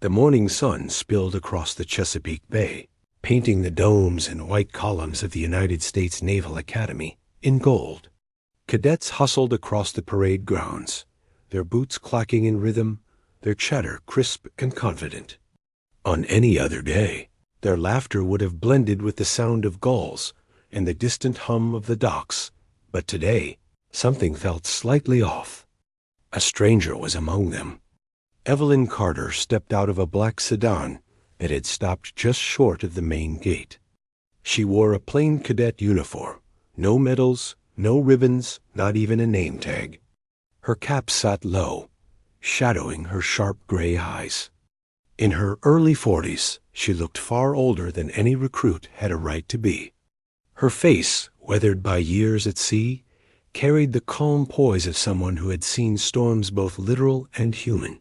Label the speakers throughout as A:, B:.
A: The morning sun spilled across the Chesapeake Bay, painting the domes and white columns of the United States Naval Academy in gold. Cadets hustled across the parade grounds, their boots clacking in rhythm, their chatter crisp and confident. On any other day, their laughter would have blended with the sound of gulls and the distant hum of the docks, but today something felt slightly off. A stranger was among them. Evelyn Carter stepped out of a black sedan that had stopped just short of the main gate. She wore a plain cadet uniform, no medals, no ribbons, not even a name tag. Her cap sat low, shadowing her sharp gray eyes. In her early 40s, she looked far older than any recruit had a right to be. Her face, weathered by years at sea, carried the calm poise of someone who had seen storms both literal and human.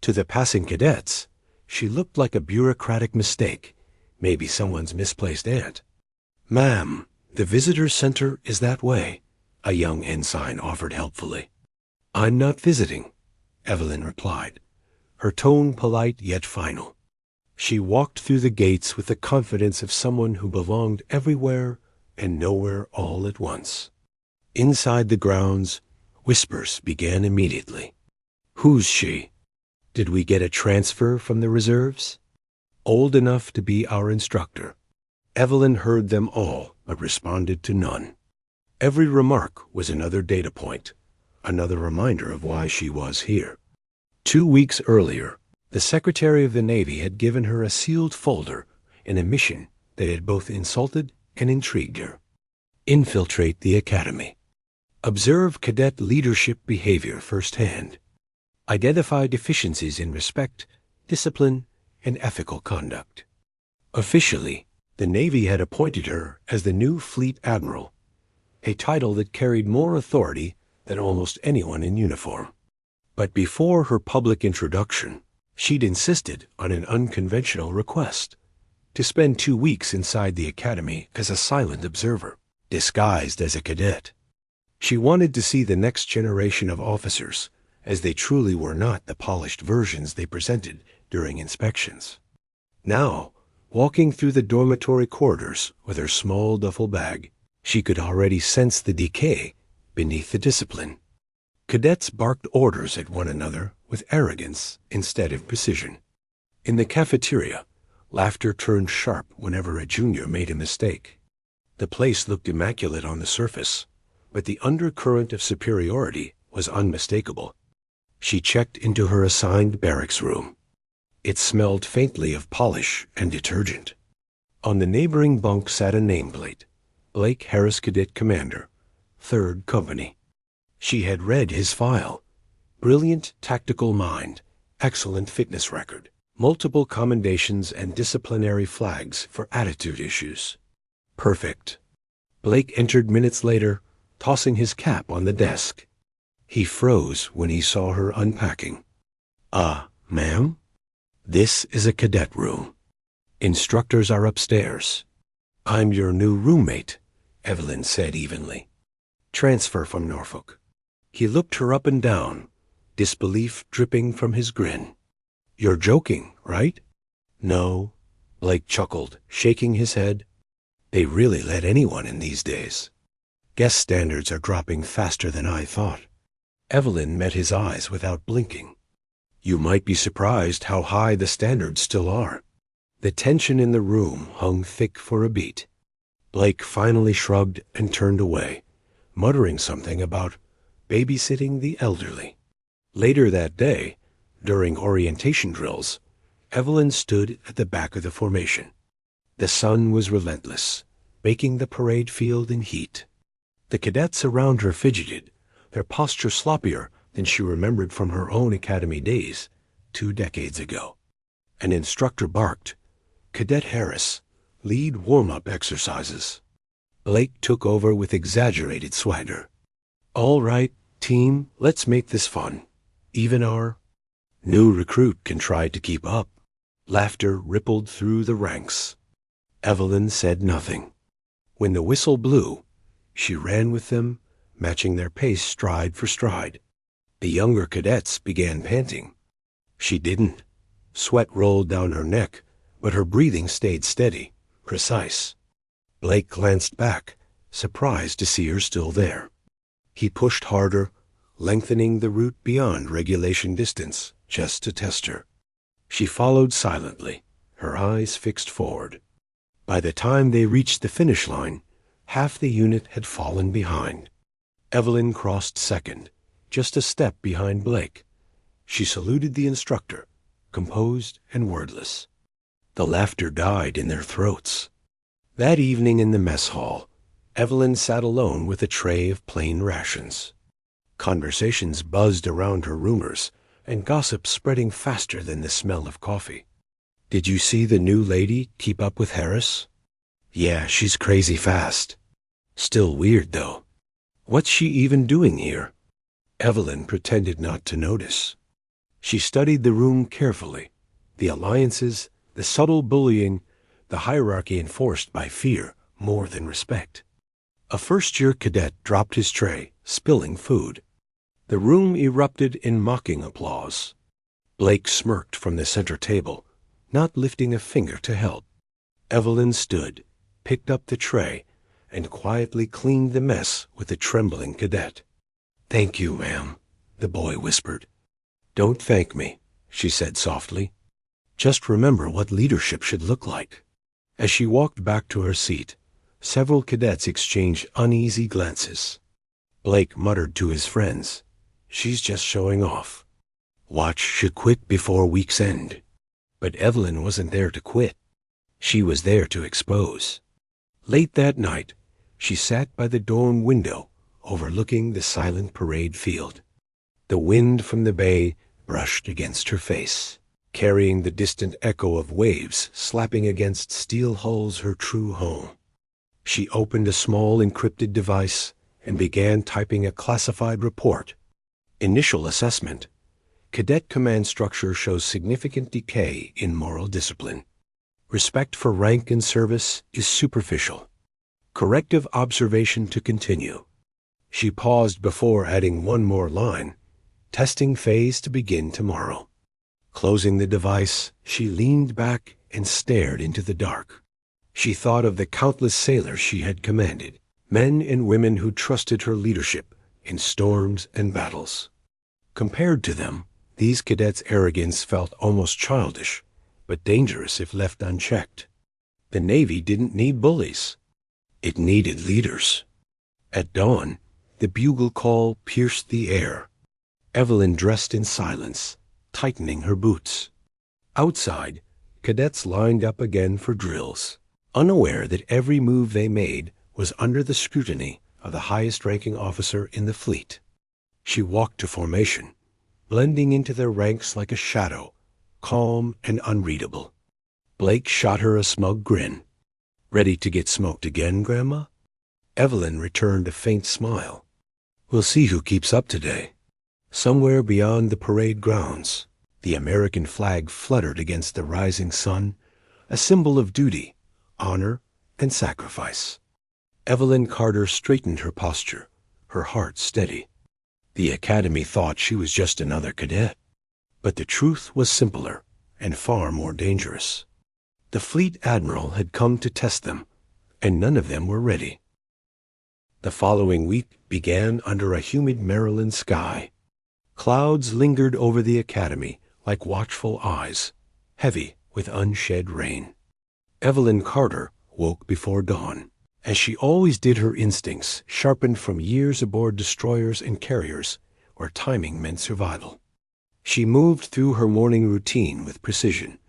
A: To the passing cadets, she looked like a bureaucratic mistake, maybe someone's misplaced aunt. "Ma'am, the visitor center is that way," a young ensign offered helpfully. "I'm not visiting," Evelyn replied, her tone polite yet final. She walked through the gates with the confidence of someone who belonged everywhere and nowhere all at once. Inside the grounds, whispers began immediately. "Who's she? Did we get a transfer from the reserves? Old enough to be our instructor?" Evelyn heard them all, but responded to none. Every remark was another data point, another reminder of why she was here. 2 weeks earlier, the Secretary of the Navy had given her a sealed folder in a mission that had both insulted and intrigued her. Infiltrate the academy. Observe cadet leadership behavior firsthand. Identify deficiencies in respect, discipline, and ethical conduct. Officially, the Navy had appointed her as the new Fleet Admiral, a title that carried more authority than almost anyone in uniform. But before her public introduction, she'd insisted on an unconventional request: to spend 2 weeks inside the academy as a silent observer, disguised as a cadet. She wanted to see the next generation of officers, as they truly were not the polished versions they presented during inspections. Now, walking through the dormitory corridors with her small duffel bag, she could already sense the decay beneath the discipline. Cadets barked orders at one another with arrogance instead of precision. In the cafeteria, laughter turned sharp whenever a junior made a mistake. The place looked immaculate on the surface, but the undercurrent of superiority was unmistakable. She checked into her assigned barracks room. It smelled faintly of polish and detergent. On the neighboring bunk sat a nameplate: Blake Harris Cadet Commander, 3rd Company. She had read his file. Brilliant tactical mind, excellent fitness record, multiple commendations and disciplinary flags for attitude issues. Perfect. Blake entered minutes later, tossing his cap on the desk. He froze when he saw her unpacking. Ma'am? This is a cadet room. Instructors are upstairs. I'm your new roommate, Evelyn said evenly. Transfer from Norfolk. He looked her up and down, disbelief dripping from his grin. You're joking, right? No, Blake chuckled, shaking his head. They really let anyone in these days. Guest standards are dropping faster than I thought. Evelyn met his eyes without blinking. You might be surprised how high the standards still are. The tension in the room hung thick for a beat. Blake finally shrugged and turned away, muttering something about babysitting the elderly. Later that day, during orientation drills, Evelyn stood at the back of the formation. The sun was relentless, baking the parade field in heat. The cadets around her fidgeted, their posture sloppier than she remembered from her own academy days 2 decades ago. An instructor barked, "Cadet Harris, lead warm-up exercises." Blake took over with exaggerated swagger. "All right, team, let's make this fun. Even our new recruit can try to keep up." Laughter rippled through the ranks. Evelyn said nothing. When the whistle blew, she ran with them, matching their pace stride for stride. The younger cadets began panting. She didn't. Sweat rolled down her neck, but her breathing stayed steady, precise. Blake glanced back, surprised to see her still there. He pushed harder, lengthening the route beyond regulation distance, just to test her. She followed silently, her eyes fixed forward. By the time they reached the finish line, half the unit had fallen behind. Evelyn crossed second, just a step behind Blake. She saluted the instructor, composed and wordless. The laughter died in their throats. That evening in the mess hall, Evelyn sat alone with a tray of plain rations. Conversations buzzed around her, rumors and gossip spreading faster than the smell of coffee. "Did you see the new lady keep up with Harris?" "Yeah, she's crazy fast. Still weird, though. What's she even doing here?" Evelyn pretended not to notice. She studied the room carefully, the alliances, the subtle bullying, the hierarchy enforced by fear more than respect. A first-year cadet dropped his tray, spilling food. The room erupted in mocking applause. Blake smirked from the center table, not lifting a finger to help. Evelyn stood, picked up the tray, and quietly cleaned the mess with a trembling cadet. "Thank you, ma'am," the boy whispered. "Don't thank me," she said softly. "Just remember what leadership should look like." As she walked back to her seat, several cadets exchanged uneasy glances. Blake muttered to his friends, "She's just showing off. Watch she quit before week's end." But Evelyn wasn't there to quit. She was there to expose. Late that night, she sat by the dorm window, overlooking the silent parade field. The wind from the bay brushed against her face, carrying the distant echo of waves slapping against steel hulls, her true home. She opened a small encrypted device and began typing a classified report. Initial assessment. Cadet command structure shows significant decay in moral discipline. Respect for rank and service is superficial. Corrective observation to continue. She paused before adding one more line. Testing phase to begin tomorrow. Closing the device, she leaned back and stared into the dark. She thought of the countless sailors she had commanded, men and women who trusted her leadership in storms and battles. Compared to them, these cadets' arrogance felt almost childish, but dangerous if left unchecked. The Navy didn't need bullies. It needed leaders. At dawn, the bugle call pierced the air. Evelyn dressed in silence, tightening her boots. Outside, cadets lined up again for drills, unaware that every move they made was under the scrutiny of the highest-ranking officer in the fleet. She walked to formation, blending into their ranks like a shadow, calm and unreadable. Blake shot her a smug grin. "Ready to get smoked again, Grandma?" Evelyn returned a faint smile. "We'll see who keeps up today." Somewhere beyond the parade grounds, the American flag fluttered against the rising sun, a symbol of duty, honor, and sacrifice. Evelyn Carter straightened her posture, her heart steady. The Academy thought she was just another cadet. But the truth was simpler and far more dangerous. The fleet admiral had come to test them, and none of them were ready. The following week began under a humid Maryland sky. Clouds lingered over the Academy like watchful eyes, heavy with unshed rain. Evelyn Carter woke before dawn. As she always did, her instincts, sharpened from years aboard destroyers and carriers, where timing meant survival. She moved through her morning routine with precision.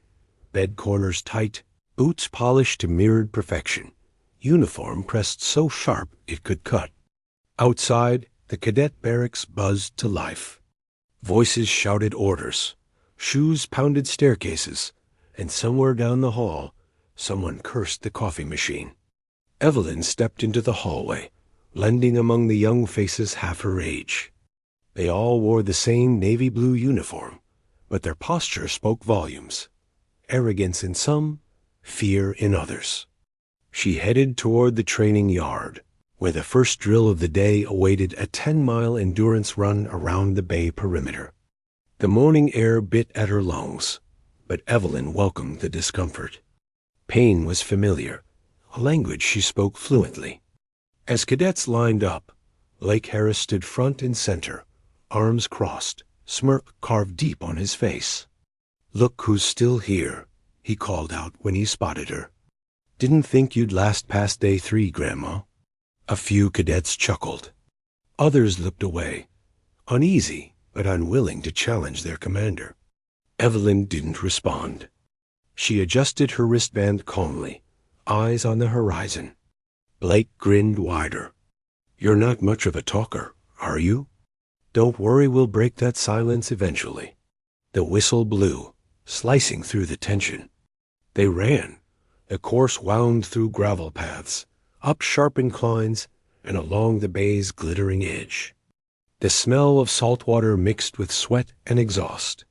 A: Bed corners tight, boots polished to mirrored perfection, uniform pressed so sharp it could cut. Outside, the cadet barracks buzzed to life. Voices shouted orders, shoes pounded staircases, and somewhere down the hall, someone cursed the coffee machine. Evelyn stepped into the hallway, blending among the young faces half her age. They all wore the same navy blue uniform, but their posture spoke volumes. Arrogance in some, fear in others. She headed toward the training yard, where the first drill of the day awaited a 10-mile endurance run around the bay perimeter. The morning air bit at her lungs. But Evelyn welcomed the discomfort. Pain was familiar, a language she spoke fluently. As cadets lined up, Lake Harris stood front and center, arms crossed, smirk carved deep on his face. "Look who's still here," he called out when he spotted her. "Didn't think you'd last past day 3, Grandma." A few cadets chuckled. Others looked away, uneasy but unwilling to challenge their commander. Evelyn didn't respond. She adjusted her wristband calmly, eyes on the horizon. Blake grinned wider. "You're not much of a talker, are you? Don't worry, we'll break that silence eventually." The whistle blew, slicing through the tension. They ran. The course wound through gravel paths, up sharp inclines, and along the bay's glittering edge. The smell of salt water mixed with sweat and exhaust.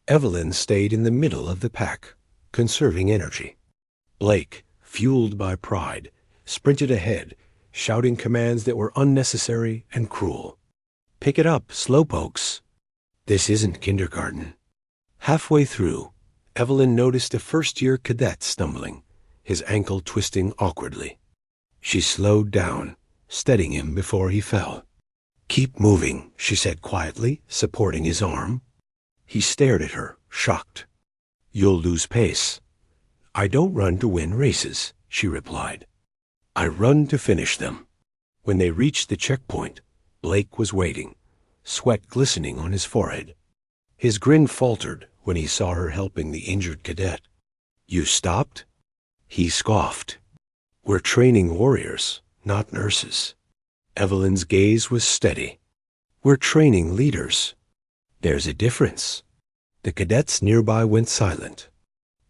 A: Evelyn stayed in the middle of the pack, conserving energy. Blake, fueled by pride, sprinted ahead, shouting commands that were unnecessary and cruel. "Pick it up, slowpokes." This isn't kindergarten. Halfway through, Evelyn noticed a first-year cadet stumbling, his ankle twisting awkwardly. She slowed down, steadying him before he fell. "Keep moving," she said quietly, supporting his arm. He stared at her, shocked. "You'll lose pace." "I don't run to win races," she replied. "I run to finish them." When they reached the checkpoint, Blake was waiting, sweat glistening on his forehead. His grin faltered when he saw her helping the injured cadet. "You stopped?" He scoffed. "We're training warriors, not nurses." Evelyn's gaze was steady. "We're training leaders." "There's a difference." The cadets nearby went silent.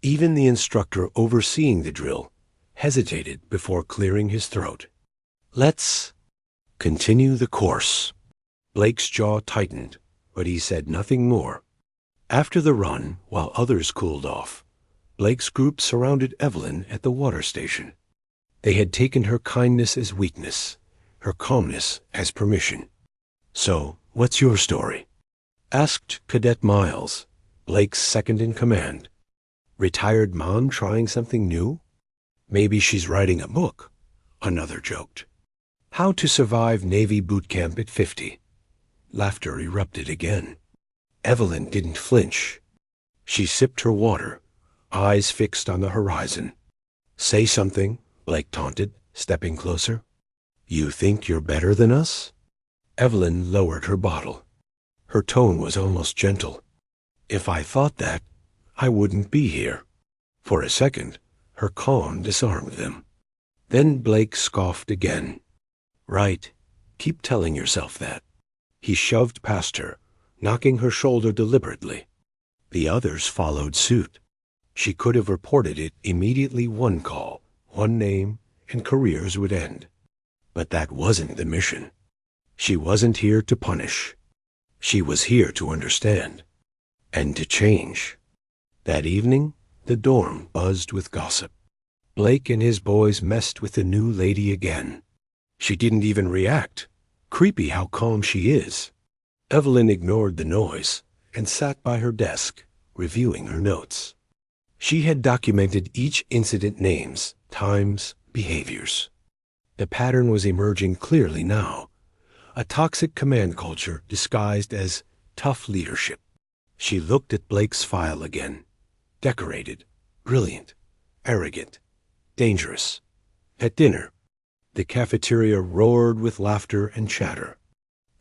A: Even the instructor overseeing the drill hesitated before clearing his throat. "Let's continue the course." Blake's jaw tightened, but he said nothing more. After the run, while others cooled off, Blake's group surrounded Evelyn at the water station. They had taken her kindness as weakness, her calmness as permission. "So, what's your story?" asked Cadet Miles, Blake's second in command. "Retired mom trying something new?" "Maybe she's writing a book," another joked. "How to survive Navy boot camp at 50. Laughter erupted again. Evelyn didn't flinch. She sipped her water, eyes fixed on the horizon. "Say something," Blake taunted, stepping closer. "You think you're better than us?" Evelyn lowered her bottle. Her tone was almost gentle. "If I thought that, I wouldn't be here." For a second, her calm disarmed them. Then Blake scoffed again. "Right. Keep telling yourself that." He shoved past her, knocking her shoulder deliberately. The others followed suit. She could have reported it immediately. One call, one name, and careers would end. But that wasn't the mission. She wasn't here to punish. She was here to understand. And to change. That evening, the dorm buzzed with gossip. Blake and his boys messed with the new lady again. She didn't even react. Creepy how calm she is. Evelyn ignored the noise and sat by her desk, reviewing her notes. She had documented each incident, names, times, behaviors. The pattern was emerging clearly now. A toxic command culture disguised as tough leadership. She looked at Blake's file again. Decorated, brilliant, arrogant, dangerous. At dinner, the cafeteria roared with laughter and chatter.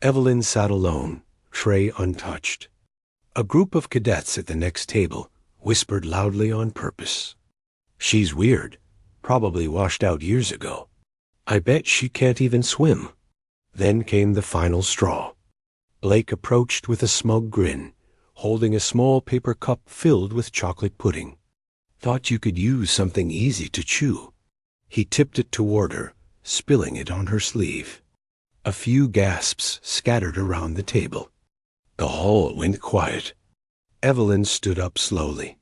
A: Evelyn sat alone, tray untouched. A group of cadets at the next table whispered loudly on purpose. "She's weird, probably washed out years ago. I bet she can't even swim." Then came the final straw. Blake approached with a smug grin, holding a small paper cup filled with chocolate pudding. "Thought you could use something easy to chew." He tipped it toward her, spilling it on her sleeve. A few gasps scattered around the table. The hall went quiet. Evelyn stood up slowly.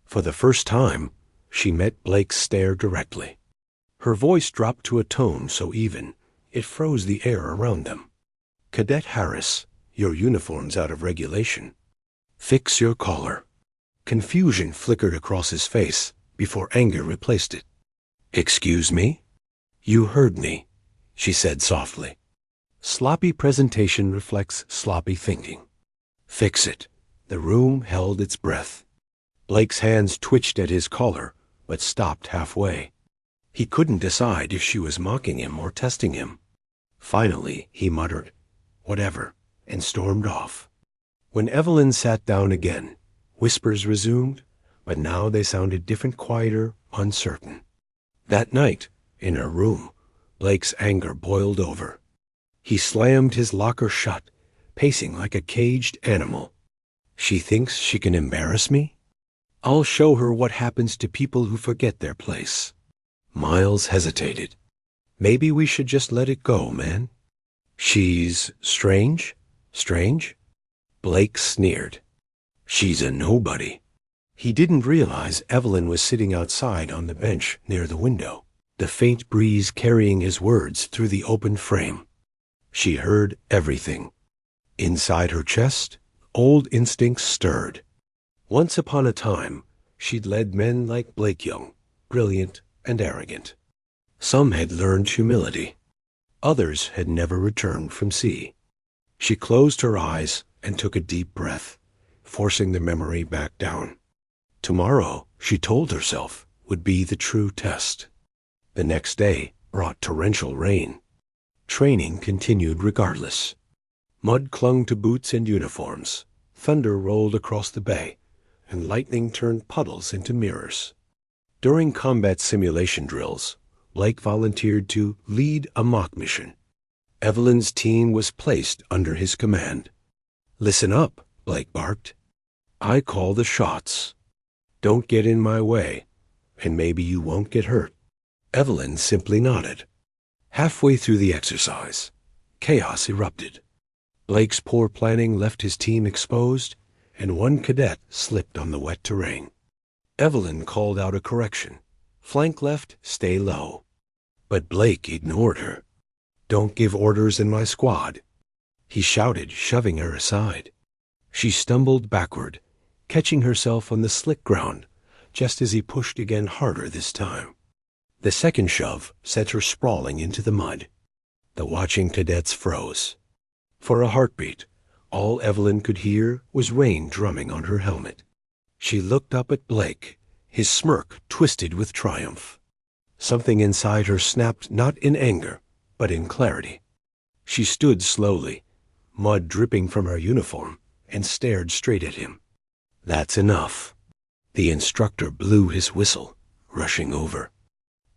A: For the first time, she met Blake's stare directly. Her voice dropped to a tone so even, it froze the air around them. "Cadet Harris, your uniform's out of regulation. Fix your collar." Confusion flickered across his face before anger replaced it. "Excuse me?" "You heard me," she said softly. Sloppy presentation reflects sloppy thinking. "Fix it." The room held its breath. Blake's hands twitched at his collar, but stopped halfway. He couldn't decide if she was mocking him or testing him. Finally, he muttered, "Whatever," and stormed off. When Evelyn sat down again, whispers resumed, but now they sounded different, quieter, uncertain. That night, in her room, Blake's anger boiled over. He slammed his locker shut, pacing like a caged animal. "She thinks she can embarrass me? I'll show her what happens to people who forget their place." Miles hesitated. "Maybe we should just let it go, man." "She's strange? Strange?" Blake sneered. "She's a nobody." He didn't realize Evelyn was sitting outside on the bench near the window, the faint breeze carrying his words through the open frame. She heard everything. Inside her chest, old instincts stirred. Once upon a time, she'd led men like Blake Young, brilliant and arrogant. Some had learned humility. Others had never returned from sea. She closed her eyes and took a deep breath, forcing the memory back down. Tomorrow, she told herself, would be the true test. The next day brought torrential rain. Training continued regardless. Mud clung to boots and uniforms. Thunder rolled across the bay, and lightning turned puddles into mirrors. During combat simulation drills, Blake volunteered to lead a mock mission. Evelyn's team was placed under his command. "Listen up," Blake barked. "I call the shots. Don't get in my way, and maybe you won't get hurt." Evelyn simply nodded. Halfway through the exercise, chaos erupted. Blake's poor planning left his team exposed, and one cadet slipped on the wet terrain. Evelyn called out a correction. "Flank left, stay low." But Blake ignored her. "Don't give orders in my squad," he shouted, shoving her aside. She stumbled backward, catching herself on the slick ground, just as he pushed again, harder this time. The second shove sent her sprawling into the mud. The watching cadets froze. For a heartbeat, all Evelyn could hear was rain drumming on her helmet. She looked up at Blake, his smirk twisted with triumph. Something inside her snapped, not in anger, but in clarity. She stood slowly, mud dripping from her uniform, and stared straight at him. "That's enough." The instructor blew his whistle, rushing over.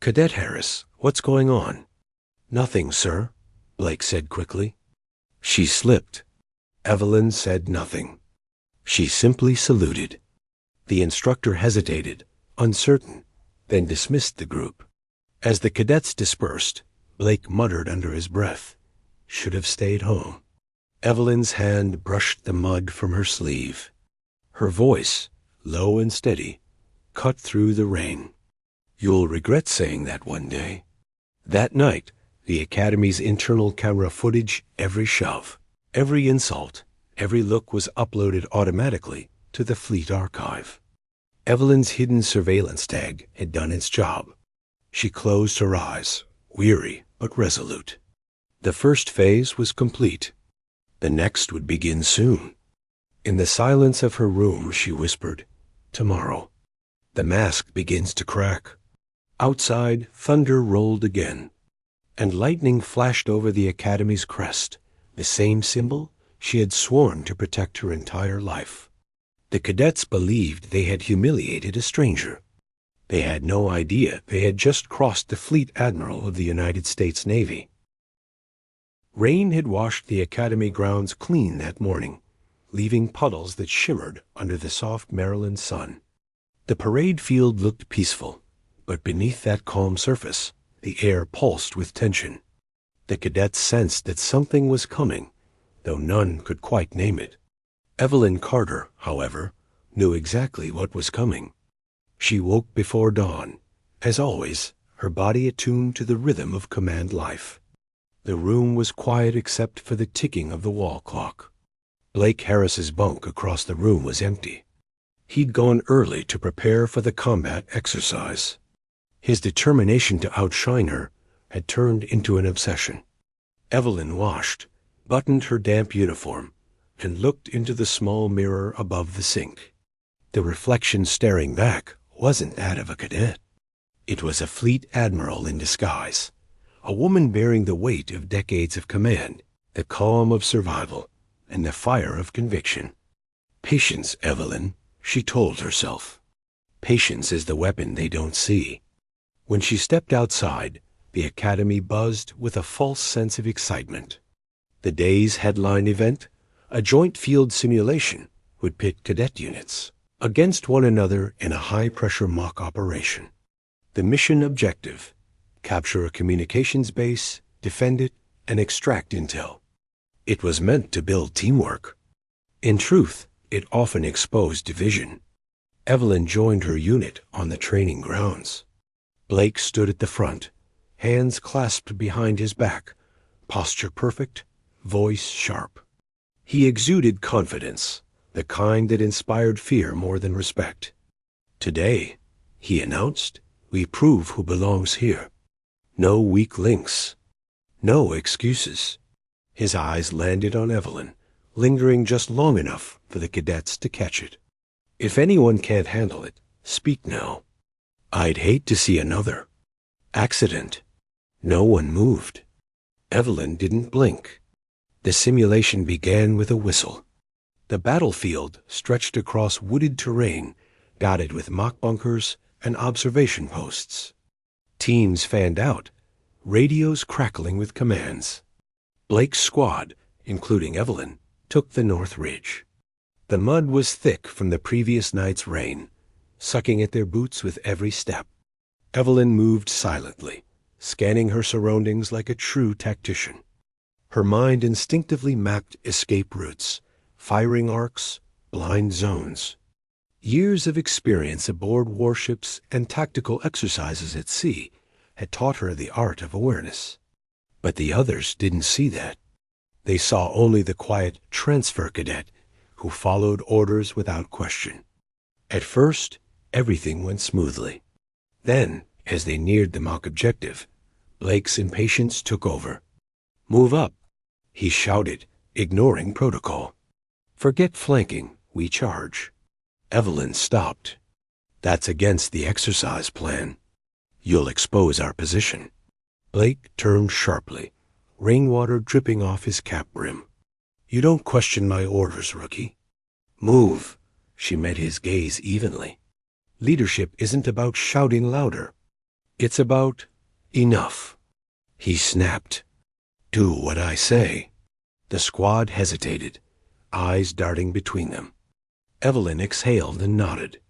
A: "Cadet Harris, what's going on?" "Nothing, sir," Blake said quickly. She slipped. Evelyn said nothing. She simply saluted. The instructor hesitated, uncertain, then dismissed the group. As the cadets dispersed, Blake muttered under his breath, "Should have stayed home." Evelyn's hand brushed the mud from her sleeve. Her voice, low and steady, cut through the rain. "You'll regret saying that one day." That night, the Academy's internal camera footage, every shove, every insult, every look was uploaded automatically to the Fleet Archive. Evelyn's hidden surveillance tag had done its job. She closed her eyes, weary but resolute. The first phase was complete. The next would begin soon. In the silence of her room, she whispered, "Tomorrow." The mask begins to crack. Outside, thunder rolled again, and lightning flashed over the Academy's crest, the same symbol she had sworn to protect her entire life. The cadets believed they had humiliated a stranger. They had no idea they had just crossed the Fleet Admiral of the United States Navy. Rain had washed the Academy grounds clean that morning, leaving puddles that shimmered under the soft Maryland sun. The parade field looked peaceful, but beneath that calm surface, the air pulsed with tension. The cadets sensed that something was coming, though none could quite name it. Evelyn Carter, however, knew exactly what was coming. She woke before dawn, as always, her body attuned to the rhythm of command life. The room was quiet except for the ticking of the wall clock. Blake Harris's bunk across the room was empty. He'd gone early to prepare for the combat exercise. His determination to outshine her had turned into an obsession. Evelyn washed, buttoned her damp uniform, and looked into the small mirror above the sink. The reflection staring back wasn't that of a cadet. It was a fleet admiral in disguise, a woman bearing the weight of decades of command, the calm of survival, and the fire of conviction. Patience, Evelyn, she told herself. Patience is the weapon they don't see. When she stepped outside, the academy buzzed with a false sense of excitement. The day's headline event, a joint field simulation, would pit cadet units against one another in a high-pressure mock operation. The mission objective: capture a communications base, defend it, and extract intel. It was meant to build teamwork. In truth, it often exposed division. Evelyn joined her unit on the training grounds. Blake stood at the front, hands clasped behind his back, posture perfect, voice sharp. He exuded confidence, the kind that inspired fear more than respect. "Today," he announced, "we prove who belongs here. No weak links. No excuses." His eyes landed on Evelyn, lingering just long enough for the cadets to catch it. "If anyone can't handle it, speak now. I'd hate to see another accident." No one moved. Evelyn didn't blink. The simulation began with a whistle. The battlefield stretched across wooded terrain, dotted with mock bunkers and observation posts. Teams fanned out, radios crackling with commands. Blake's squad, including Evelyn, took the North Ridge. The mud was thick from the previous night's rain, sucking at their boots with every step. Evelyn moved silently, scanning her surroundings like a true tactician. Her mind instinctively mapped escape routes, firing arcs, blind zones. Years of experience aboard warships and tactical exercises at sea had taught her the art of awareness. But the others didn't see that. They saw only the quiet transfer cadet who followed orders without question. At first, everything went smoothly. Then, as they neared the mock objective, Blake's impatience took over. "Move up," he shouted, ignoring protocol. "Forget flanking, we charge." Evelyn stopped. "That's against the exercise plan. You'll expose our position." Blake turned sharply, rainwater dripping off his cap brim. "You don't question my orders, rookie." "Move." She met his gaze evenly. "Leadership isn't about shouting louder. It's about enough." He snapped. "Do what I say." The squad hesitated, eyes darting between them. Evelyn exhaled and nodded.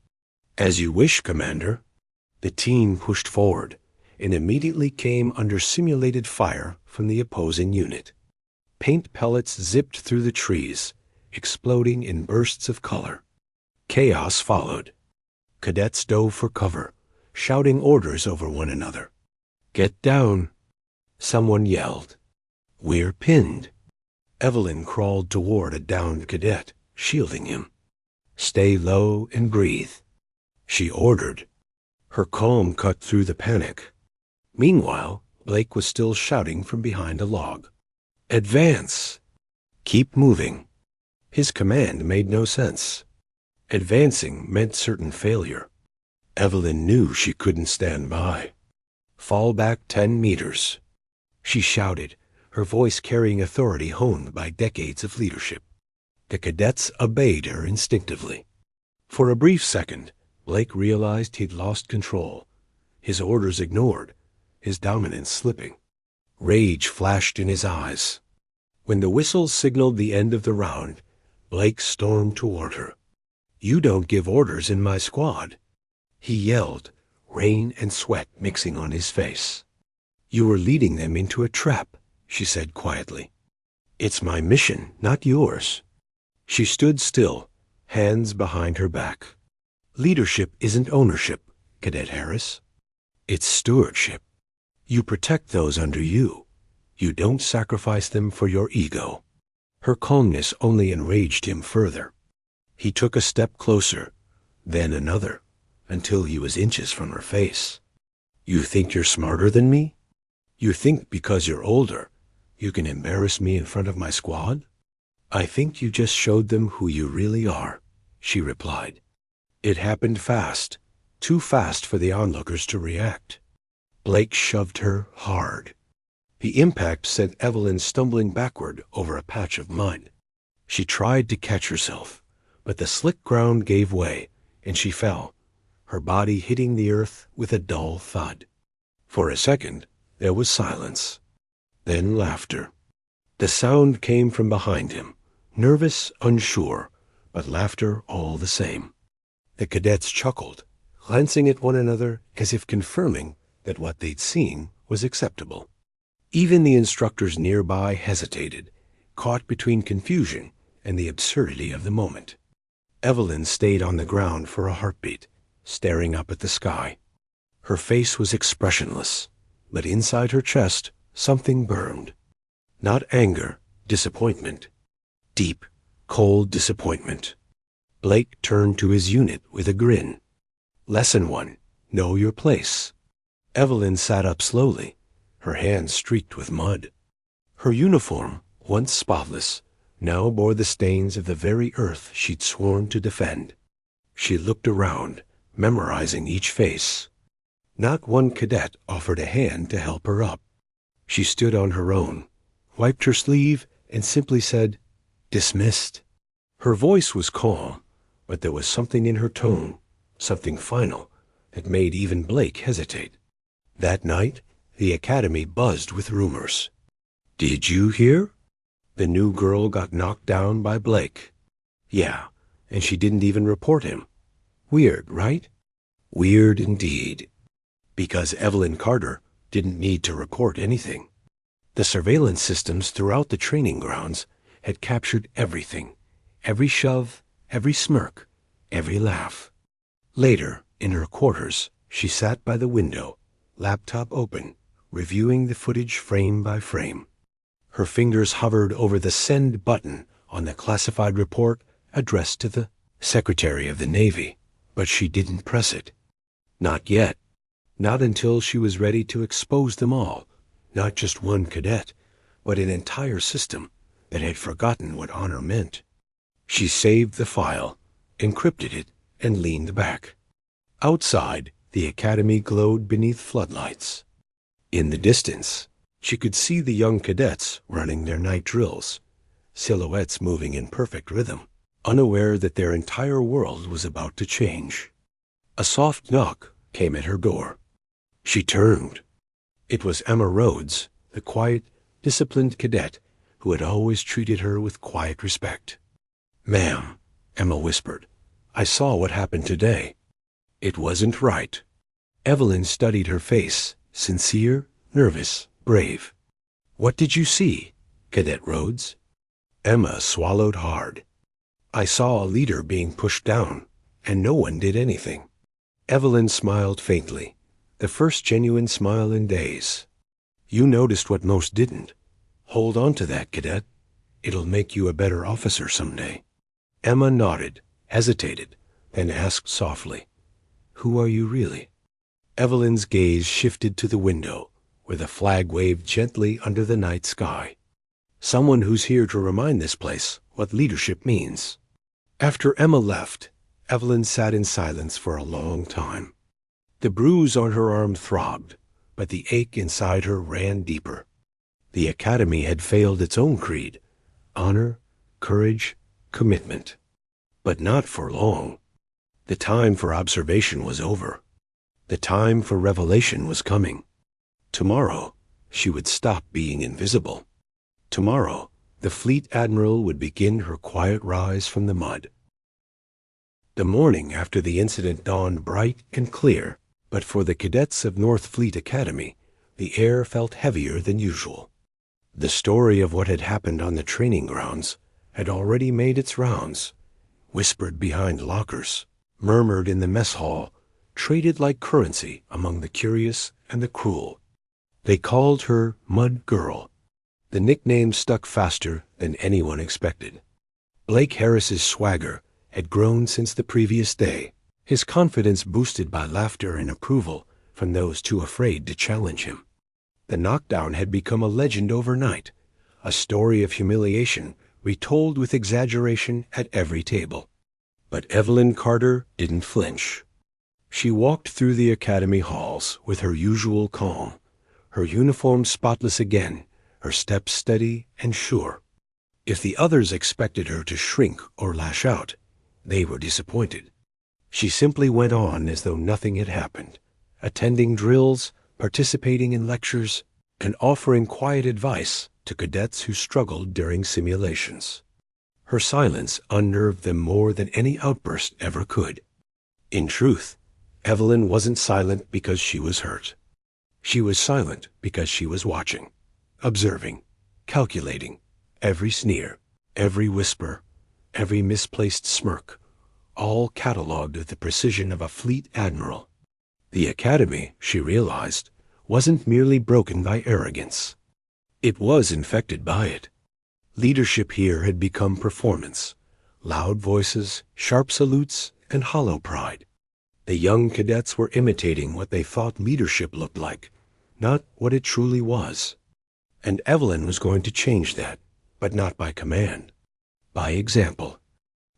A: "As you wish, Commander." The team pushed forward and immediately came under simulated fire from the opposing unit. Paint pellets zipped through the trees, exploding in bursts of color. Chaos followed. Cadets dove for cover, shouting orders over one another. "Get down," someone yelled. "We're pinned." Evelyn crawled toward a downed cadet, shielding him. "Stay low and breathe," she ordered. Her calm cut through the panic. Meanwhile, Blake was still shouting from behind a log. "Advance!" "Keep moving." His command made no sense. Advancing meant certain failure. Evelyn knew she couldn't stand by. "Fall back 10 meters." She shouted, her voice carrying authority honed by decades of leadership. The cadets obeyed her instinctively. For a brief second, Blake realized he'd lost control, his orders ignored, his dominance slipping. Rage flashed in his eyes. When the whistle signaled the end of the round, Blake stormed toward her. "You don't give orders in my squad," he yelled, rain and sweat mixing on his face. "You were leading them into a trap," she said quietly. "It's my mission, not yours." She stood still, hands behind her back. "Leadership isn't ownership, Cadet Harris. It's stewardship. You protect those under you. You don't sacrifice them for your ego." Her calmness only enraged him further. He took a step closer, then another, until he was inches from her face. You think you're smarter than me? You think because you're older, you can embarrass me in front of my squad? I think you just showed them who you really are, she replied. It happened fast, too fast for the onlookers to react. Blake shoved her hard. The impact sent Evelyn stumbling backward over a patch of mud. She tried to catch herself, but the slick ground gave way, and she fell, her body hitting the earth with a dull thud. For a second, there was silence. Then laughter. The sound came from behind him, nervous, unsure, but laughter all the same. The cadets chuckled, glancing at one another as if confirming that what they'd seen was acceptable. Even the instructors nearby hesitated, caught between confusion and the absurdity of the moment. Evelyn stayed on the ground for a heartbeat, staring up at the sky. Her face was expressionless, but inside her chest something burned. Not anger, disappointment. Deep, cold disappointment. Blake turned to his unit with a grin. Lesson 1. Know your place. Evelyn sat up slowly, her hands streaked with mud. Her uniform, once spotless, now bore the stains of the very earth she'd sworn to defend. She looked around, memorizing each face. Not one cadet offered a hand to help her up. She stood on her own, wiped her sleeve, and simply said, "Dismissed." Her voice was calm, but there was something in her tone, something final, that made even Blake hesitate. That night, the academy buzzed with rumors. Did you hear? The new girl got knocked down by Blake. Yeah, and she didn't even report him. Weird, right? Weird indeed. Because Evelyn Carter didn't need to report anything. The surveillance systems throughout the training grounds had captured everything, every shove, every smirk, every laugh. Later, in her quarters, she sat by the window, laptop open, reviewing the footage frame by frame. Her fingers hovered over the send button on the classified report addressed to the Secretary of the Navy, but she didn't press it. Not yet. Not until she was ready to expose them all, not just one cadet, but an entire system that had forgotten what honor meant. She saved the file, encrypted it, and leaned back. Outside, the academy glowed beneath floodlights. In the distance, she could see the young cadets running their night drills, silhouettes moving in perfect rhythm, unaware that their entire world was about to change. A soft knock came at her door. She turned. It was Emma Rhodes, the quiet, disciplined cadet who had always treated her with quiet respect. "Ma'am," Emma whispered, "I saw what happened today. It wasn't right." Evelyn studied her face, sincere, nervous, brave. "What did you see, Cadet Rhodes?" Emma swallowed hard. "I saw a leader being pushed down, and no one did anything." Evelyn smiled faintly, the first genuine smile in days. "You noticed what most didn't. Hold on to that, cadet. It'll make you a better officer someday." Emma nodded, hesitated, then asked softly, "Who are you really?" Evelyn's gaze shifted to the window, where the flag waved gently under the night sky. "Someone who's here to remind this place what leadership means." After Emma left, Evelyn sat in silence for a long time. The bruise on her arm throbbed, but the ache inside her ran deeper. The academy had failed its own creed: honor, courage, commitment. But not for long. The time for observation was over. The time for revelation was coming. Tomorrow, she would stop being invisible. Tomorrow, the fleet admiral would begin her quiet rise from the mud. The morning after the incident dawned bright and clear, but for the cadets of North Fleet Academy, the air felt heavier than usual. The story of what had happened on the training grounds had already made its rounds, whispered behind lockers, murmured in the mess hall, traded like currency among the curious and the cruel. They called her Mud Girl. The nickname stuck faster than anyone expected. Blake Harris's swagger had grown since the previous day, his confidence boosted by laughter and approval from those too afraid to challenge him. The knockdown had become a legend overnight, a story of humiliation retold with exaggeration at every table. But Evelyn Carter didn't flinch. She walked through the academy halls with her usual calm, her uniform spotless again, her steps steady and sure. If the others expected her to shrink or lash out, they were disappointed. She simply went on as though nothing had happened, attending drills, participating in lectures, and offering quiet advice to cadets who struggled during simulations. Her silence unnerved them more than any outburst ever could. In truth, Evelyn wasn't silent because she was hurt. She was silent because she was watching, observing, calculating, every sneer, every whisper, every misplaced smirk, all catalogued with the precision of a fleet admiral. The academy, she realized, wasn't merely broken by arrogance. It was infected by it. Leadership here had become performance, loud voices, sharp salutes, and hollow pride. The young cadets were imitating what they thought leadership looked like, not what it truly was. And Evelyn was going to change that, but not by command, by example.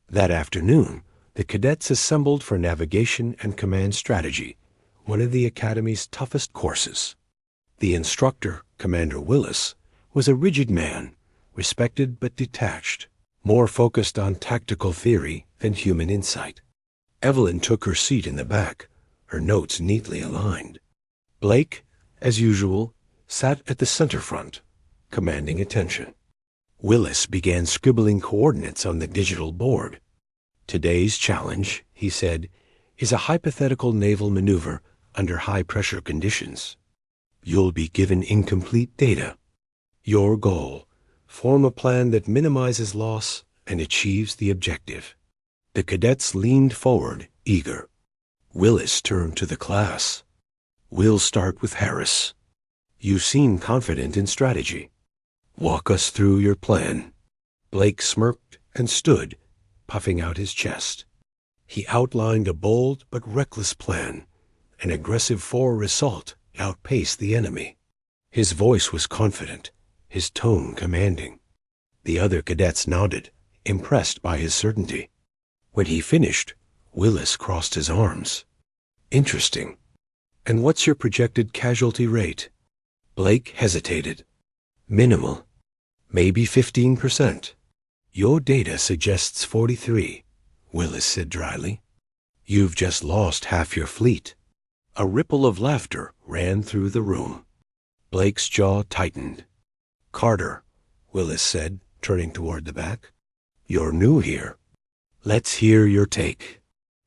A: That afternoon, the cadets assembled for navigation and command strategy, one of the Academy's toughest courses. The instructor, Commander Willis, was a rigid man, respected but detached, more focused on tactical theory than human insight. Evelyn took her seat in the back, her notes neatly aligned. Blake, as usual, sat at the center front, commanding attention. Willis began scribbling coordinates on the digital board. Today's challenge, he said, is a hypothetical naval maneuver under high-pressure conditions. You'll be given incomplete data. Your goal: form a plan that minimizes loss and achieves the objective. The cadets leaned forward, eager. Willis turned to the class. We'll start with Harris. You seem confident in strategy. Walk us through your plan. Blake smirked and stood, puffing out his chest. He outlined a bold but reckless plan. An aggressive forward assault outpaced the enemy. His voice was confident, his tone commanding. The other cadets nodded, impressed by his certainty. When he finished, Willis crossed his arms. Interesting. And what's your projected casualty rate? Blake hesitated. Minimal. Maybe 15%. Your data suggests 43, Willis said dryly. You've just lost half your fleet. A ripple of laughter ran through the room. Blake's jaw tightened. Carter, Willis said, turning toward the back. You're new here. Let's hear your take.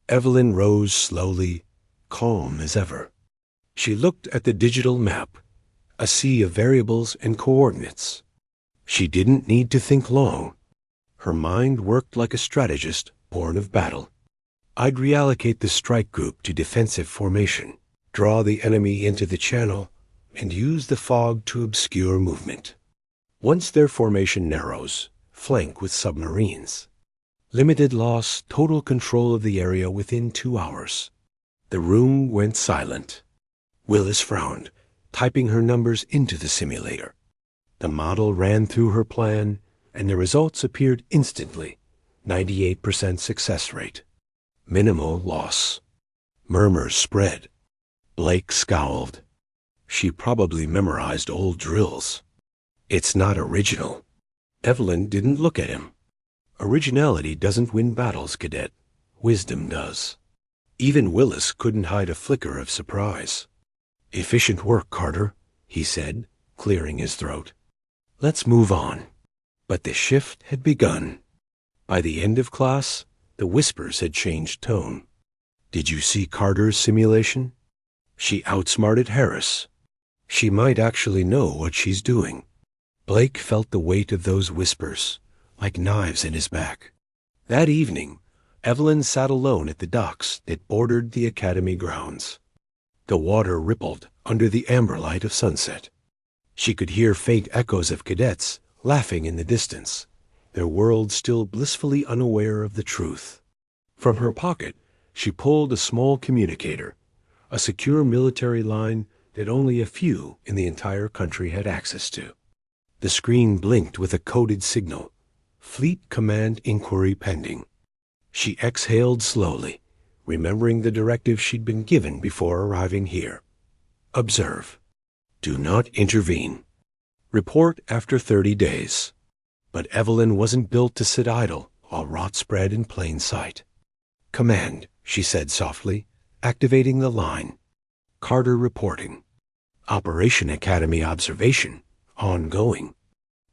A: Evelyn rose slowly, calm as ever. She looked at the digital map, a sea of variables and coordinates. She didn't need to think long. Her mind worked like a strategist born of battle. I'd reallocate the strike group to defensive formation, draw the enemy into the channel, and use the fog to obscure movement. Once their formation narrows, flank with submarines. Limited loss, total control of the area within 2 hours. The room went silent. Willis frowned, typing her numbers into the simulator. The model ran through her plan, and the results appeared instantly. 98% success rate. Minimal loss. Murmurs spread. Blake scowled. She probably memorized old drills. It's not original. Evelyn didn't look at him. Originality doesn't win battles, cadet. Wisdom does. Even Willis couldn't hide a flicker of surprise. Efficient work, Carter, he said, clearing his throat. Let's move on. But the shift had begun. By the end of class, the whispers had changed tone. Did you see Carter's simulation? She outsmarted Harris. She might actually know what she's doing. Blake felt the weight of those whispers, like knives in his back. That evening, Evelyn sat alone at the docks that bordered the academy grounds. The water rippled under the amber light of sunset. She could hear faint echoes of cadets laughing in the distance, their world still blissfully unaware of the truth. From her pocket, She pulled a small communicator, a secure military line that only a few in the entire country had access to. The screen blinked with a coded signal. Fleet Command inquiry pending. She exhaled slowly, remembering the directive she'd been given before arriving here. Observe. Do not intervene. Report after 30 days. But Evelyn wasn't built to sit idle while rot spread in plain sight. Command, she said softly, activating the line. Carter reporting. Operation Academy observation. Ongoing.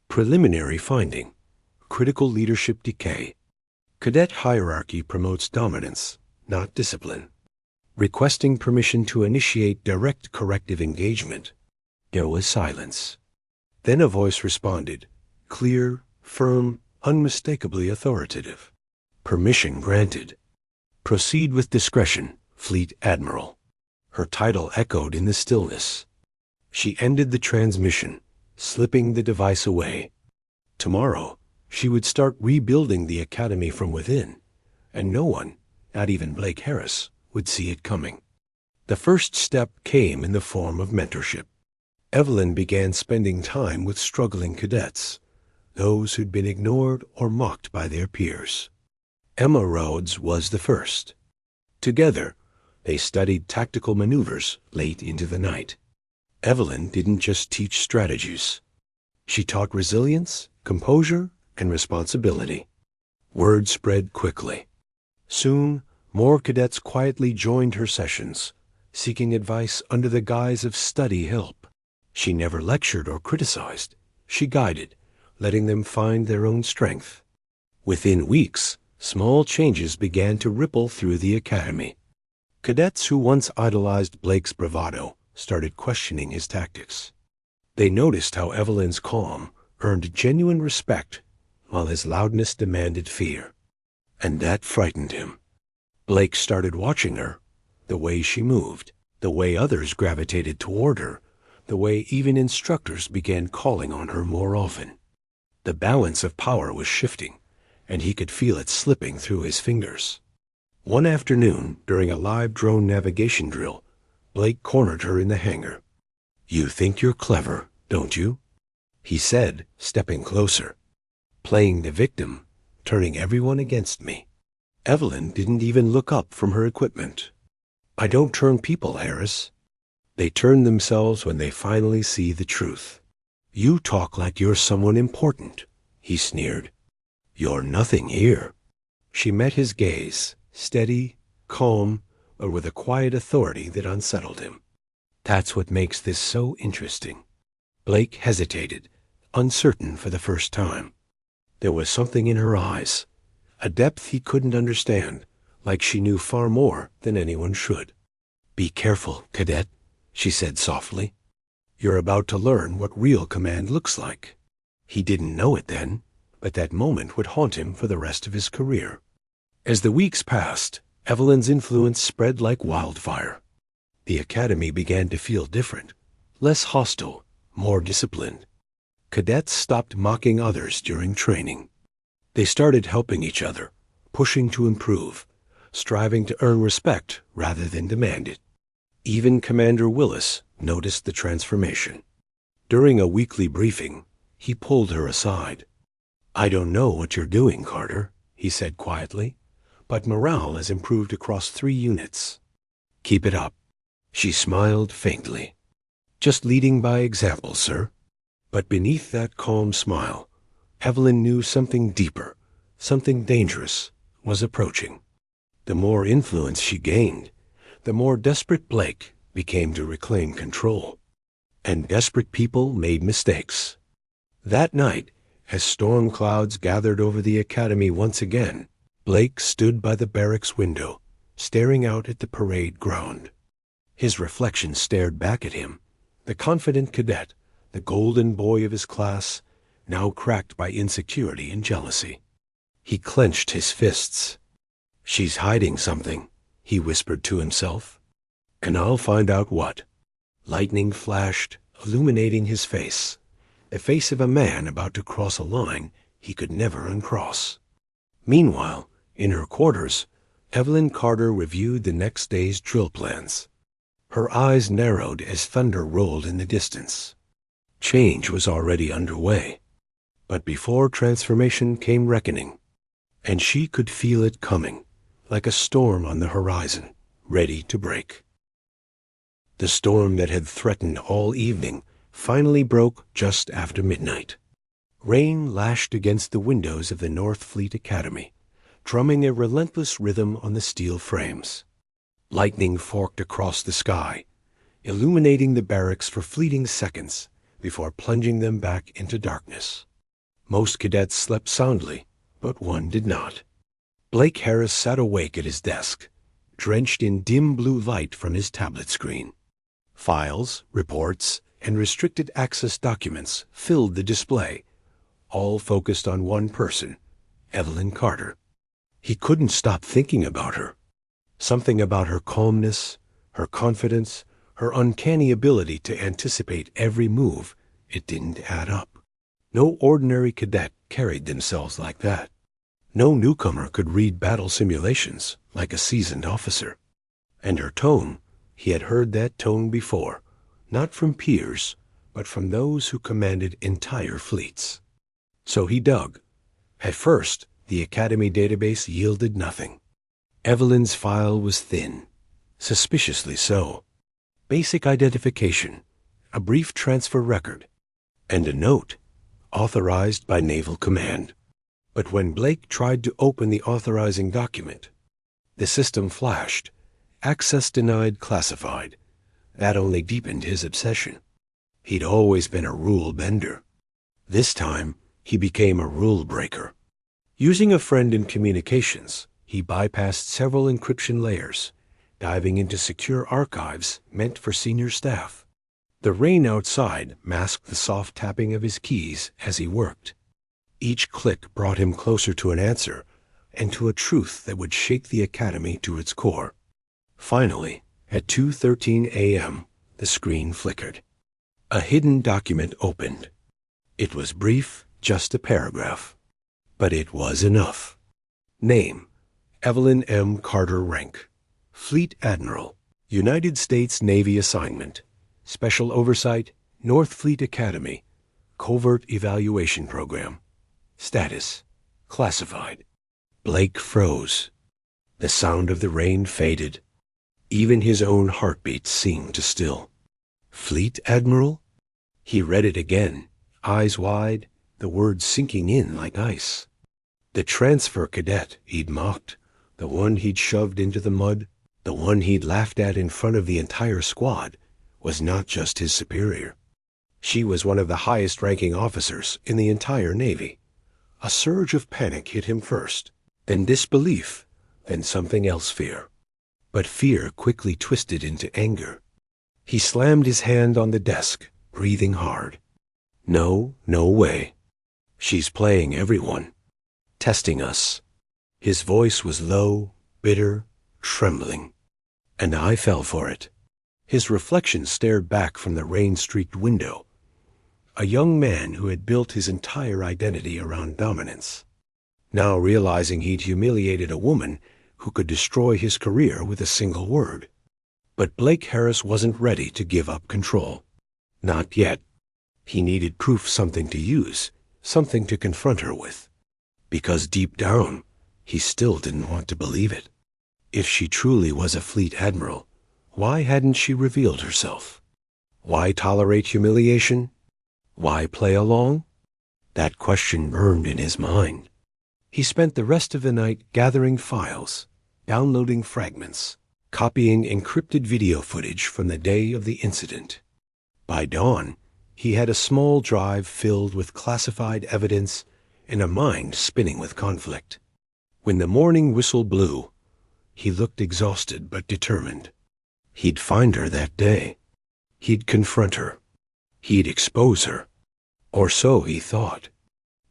A: Preliminary finding. Critical leadership decay. Cadet hierarchy promotes dominance, not discipline. Requesting permission to initiate direct corrective engagement. There was silence. Then a voice responded, clear, firm, unmistakably authoritative. Permission granted. Proceed with discretion, Fleet Admiral. Her title echoed in the stillness. She ended the transmission, slipping the device away. Tomorrow, she would start rebuilding the Academy from within, and no one, not even Blake Harris, would see it coming. The first step came in the form of mentorship. Evelyn began spending time with struggling cadets, those who'd been ignored or mocked by their peers. Emma Rhodes was the first. Together, they studied tactical maneuvers late into the night. Evelyn didn't just teach strategies. She taught resilience, composure, and responsibility. Word spread quickly. Soon, more cadets quietly joined her sessions, seeking advice under the guise of study help. She never lectured or criticized. She guided, letting them find their own strength. Within weeks, small changes began to ripple through the Academy. Cadets who once idolized Blake's bravado started questioning his tactics. They noticed how Evelyn's calm earned genuine respect, while his loudness demanded fear. And that frightened him. Blake started watching her, the way she moved, the way others gravitated toward her, the way even instructors began calling on her more often. The balance of power was shifting, and he could feel it slipping through his fingers. One afternoon, during a live drone navigation drill, Blake cornered her in the hangar. "You think you're clever, don't you?" he said, stepping closer. "Playing the victim, turning everyone against me." Evelyn didn't even look up from her equipment. "I don't turn people, Harris. They turn themselves when they finally see the truth." "You talk like you're someone important," he sneered. "You're nothing here." She met his gaze, steady, calm, but with a quiet authority that unsettled him. "That's what makes this so interesting." Blake hesitated, uncertain for the first time. There was something in her eyes, a depth he couldn't understand, like she knew far more than anyone should. "Be careful, cadet," she said softly. "You're about to learn what real command looks like." He didn't know it then, but that moment would haunt him for the rest of his career. As the weeks passed, Evelyn's influence spread like wildfire. The Academy began to feel different, less hostile, more disciplined. Cadets stopped mocking others during training. They started helping each other, pushing to improve, striving to earn respect rather than demand it. Even Commander Willis noticed the transformation. During a weekly briefing, he pulled her aside. "I don't know what you're doing, Carter," he said quietly, "but morale has improved across 3 units. Keep it up." She smiled faintly. "Just leading by example, sir." But beneath that calm smile, Evelyn knew something deeper, something dangerous, was approaching. The more influence she gained, the more desperate Blake became to reclaim control. And desperate people made mistakes. That night, as storm clouds gathered over the Academy once again, Blake stood by the barracks window, staring out at the parade ground. His reflection stared back at him, the confident cadet, the golden boy of his class, now cracked by insecurity and jealousy. He clenched his fists. "She's hiding something," he whispered to himself. "And I'll find out what." Lightning flashed, illuminating his face, the face of a man about to cross a line he could never uncross. Meanwhile, in her quarters, Evelyn Carter reviewed the next day's drill plans. Her eyes narrowed as thunder rolled in the distance. Change was already underway. But before transformation came reckoning, and she could feel it coming, like a storm on the horizon, ready to break. The storm that had threatened all evening finally broke just after midnight. Rain lashed against the windows of the North Fleet Academy, drumming a relentless rhythm on the steel frames. Lightning forked across the sky, illuminating the barracks for fleeting seconds before plunging them back into darkness. Most cadets slept soundly, but one did not. Blake Harris sat awake at his desk, drenched in dim blue light from his tablet screen. Files, reports, and restricted access documents filled the display, all focused on one person, Evelyn Carter. He couldn't stop thinking about her. Something about her calmness, her confidence, her uncanny ability to anticipate every move, it didn't add up. No ordinary cadet carried themselves like that. No newcomer could read battle simulations like a seasoned officer. And her tone, he had heard that tone before, not from peers, but from those who commanded entire fleets. So he dug. At first, the Academy database yielded nothing. Evelyn's file was thin, suspiciously so. Basic identification, a brief transfer record, and a note authorized by Naval Command. But when Blake tried to open the authorizing document, the system flashed, access denied, classified. That only deepened his obsession. He'd always been a rule bender. This time, he became a rule breaker. Using a friend in communications, he bypassed several encryption layers, diving into secure archives meant for senior staff. The rain outside masked the soft tapping of his keys as he worked. Each click brought him closer to an answer and to a truth that would shake the Academy to its core. Finally, at 2:13 a.m., the screen flickered. A hidden document opened. It was brief, just a paragraph. But it was enough. Name: Evelyn M. Carter. Rank: Fleet Admiral. United States Navy Assignment. Special Oversight, North Fleet Academy. Covert Evaluation Program. Status: classified. Blake froze. The sound of the rain faded. Even his own heartbeat seemed to still. Fleet Admiral? He read it again, eyes wide, the words sinking in like ice. The transfer cadet he'd mocked, the one he'd shoved into the mud, the one he'd laughed at in front of the entire squad, was not just his superior. She was one of the highest-ranking officers in the entire Navy. A surge of panic hit him first, then disbelief, then something else, fear. But fear quickly twisted into anger. He slammed his hand on the desk, breathing hard. No way. She's playing everyone. Testing us. His voice was low, bitter, trembling. And I fell for it. His reflection stared back from the rain-streaked window. A young man who had built his entire identity around dominance. Now realizing he'd humiliated a woman who could destroy his career with a single word. But Blake Harris wasn't ready to give up control. Not yet. He needed proof, something to use, something to confront her with. Because deep down, he still didn't want to believe it. If she truly was a fleet admiral, why hadn't she revealed herself? Why tolerate humiliation? Why play along? That question burned in his mind. He spent the rest of the night gathering files, downloading fragments, copying encrypted video footage from the day of the incident. By dawn, he had a small drive filled with classified evidence and a mind spinning with conflict. When the morning whistle blew, he looked exhausted but determined. He'd find her that day. He'd confront her. He'd expose her. Or so he thought.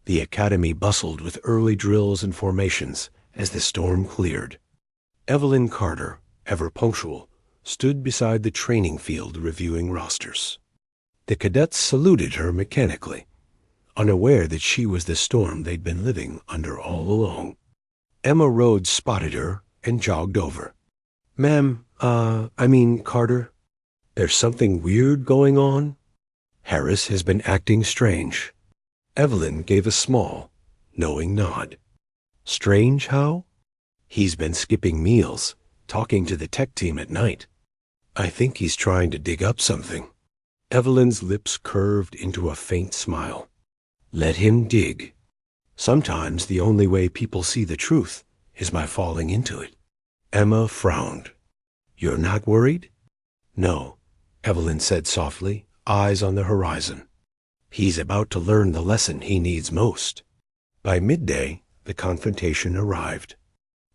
A: The academy bustled with early drills and formations as the storm cleared. Evelyn Carter, ever punctual, stood beside the training field reviewing rosters. The cadets saluted her mechanically, unaware that she was the storm they'd been living under all along. Emma Rhodes spotted her and jogged over. Ma'am, Carter, there's something weird going on? Harris has been acting strange. Evelyn gave a small, knowing nod. Strange how? He's been skipping meals, talking to the tech team at night. I think he's trying to dig up something. Evelyn's lips curved into a faint smile. Let him dig. Sometimes the only way people see the truth is by falling into it. Emma frowned. You're not worried? No, Evelyn said softly, eyes on the horizon. He's about to learn the lesson he needs most. By midday, the confrontation arrived.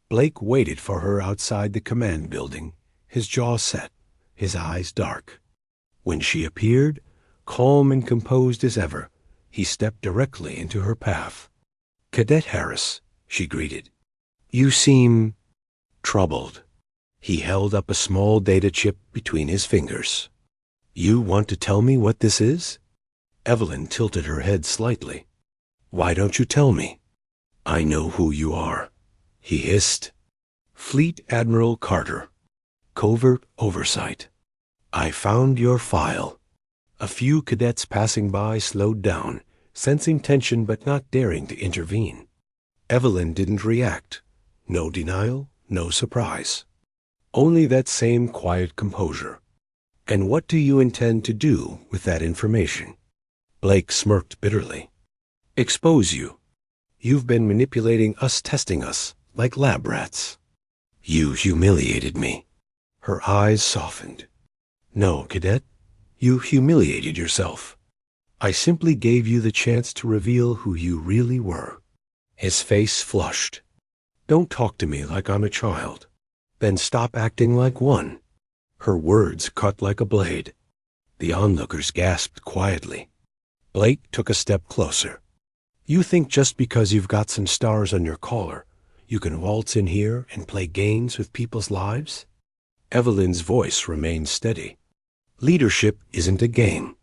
A: Blake waited for her outside the command building, his jaw set, his eyes dark. When she appeared, calm and composed as ever, he stepped directly into her path. Cadet Harris, she greeted. You seem troubled. He held up a small data chip between his fingers. You want to tell me what this is? Evelyn tilted her head slightly. Why don't you tell me? I know who you are, he hissed. Fleet Admiral Carter. Covert oversight. I found your file. A few cadets passing by slowed down, sensing tension but not daring to intervene. Evelyn didn't react. No denial, no surprise. Only that same quiet composure. And what do you intend to do with that information? Blake smirked bitterly. Expose you. You've been manipulating us, testing us, like lab rats. You humiliated me. Her eyes softened. No, Cadet, you humiliated yourself. I simply gave you the chance to reveal who you really were. His face flushed. Don't talk to me like I'm a child. Then stop acting like one. Her words cut like a blade. The onlookers gasped quietly. Blake took a step closer. You think just because you've got some stars on your collar, you can waltz in here and play games with people's lives? Evelyn's voice remained steady. Leadership isn't a game.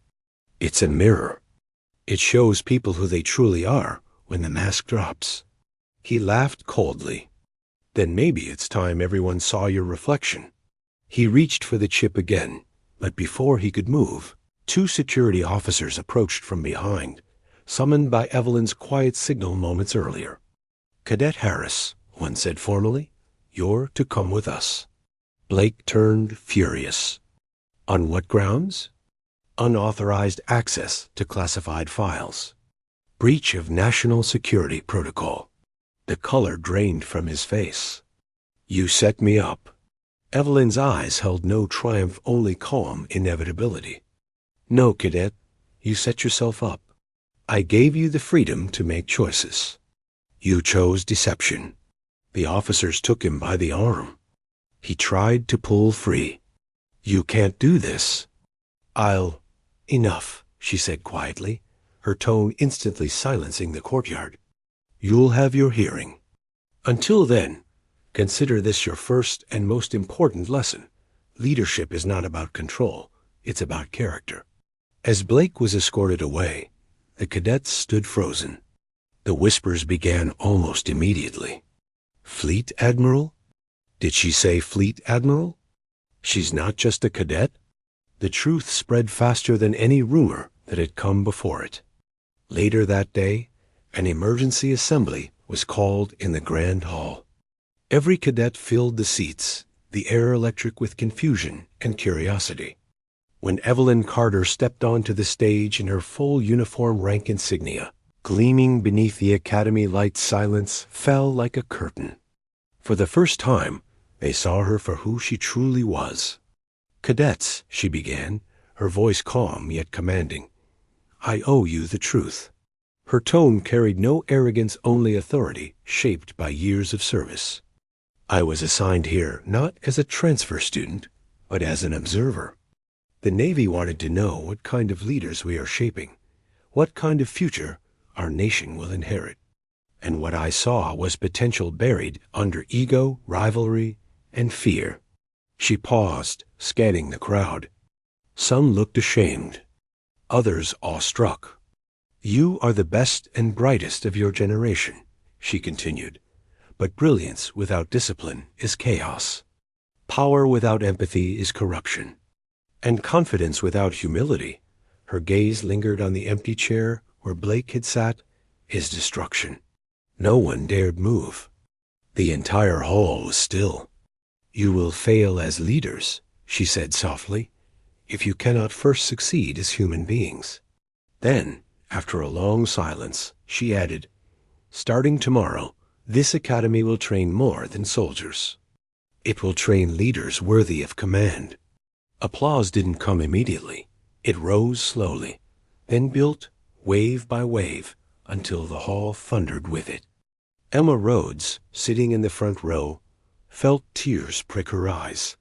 A: It's a mirror. It shows people who they truly are when the mask drops. He laughed coldly. Then maybe it's time everyone saw your reflection. He reached for the chip again, but before he could move, 2 security officers approached from behind, summoned by Evelyn's quiet signal moments earlier. Cadet Harris, one said formally, you're to come with us. Blake turned furious. On what grounds? Unauthorized access to classified files. Breach of national security protocol. The color drained from his face. You set me up. Evelyn's eyes held no triumph, only calm inevitability. No, Cadet, you set yourself up. I gave you the freedom to make choices. You chose deception. The officers took him by the arm. He tried to pull free. You can't do this. Enough, she said quietly, her tone instantly silencing the courtyard. You'll have your hearing. Until then, consider this your first and most important lesson. Leadership is not about control, it's about character. As Blake was escorted away, the cadets stood frozen. The whispers began almost immediately. Fleet Admiral? Did she say Fleet Admiral? She's not just a cadet? The truth spread faster than any rumor that had come before it. Later that day, an emergency assembly was called in the Grand Hall. Every cadet filled the seats, the air electric with confusion and curiosity. When Evelyn Carter stepped onto the stage in her full uniform rank insignia, gleaming beneath the academy light, silence fell like a curtain. For the first time, they saw her for who she truly was. Cadets, she began, her voice calm yet commanding. I owe you the truth. Her tone carried no arrogance, only authority, shaped by years of service. I was assigned here not as a transfer student, but as an observer. The Navy wanted to know what kind of leaders we are shaping, what kind of future our nation will inherit. And what I saw was potential buried under ego, rivalry, and fear. She paused, scanning the crowd. Some looked ashamed, others awestruck. You are the best and brightest of your generation, she continued, But brilliance without discipline is chaos. Power without empathy is corruption. And confidence without humility, her gaze lingered on the empty chair where Blake had sat, is destruction. No one dared move. The entire hall was still. "You will fail as leaders," she said softly, "if you cannot first succeed as human beings." Then, after a long silence, she added, "Starting tomorrow, this academy will train more than soldiers. It will train leaders worthy of command." Applause didn't come immediately. It rose slowly, then built wave by wave until the hall thundered with it. Emma Rhodes, sitting in the front row, felt tears prick her eyes.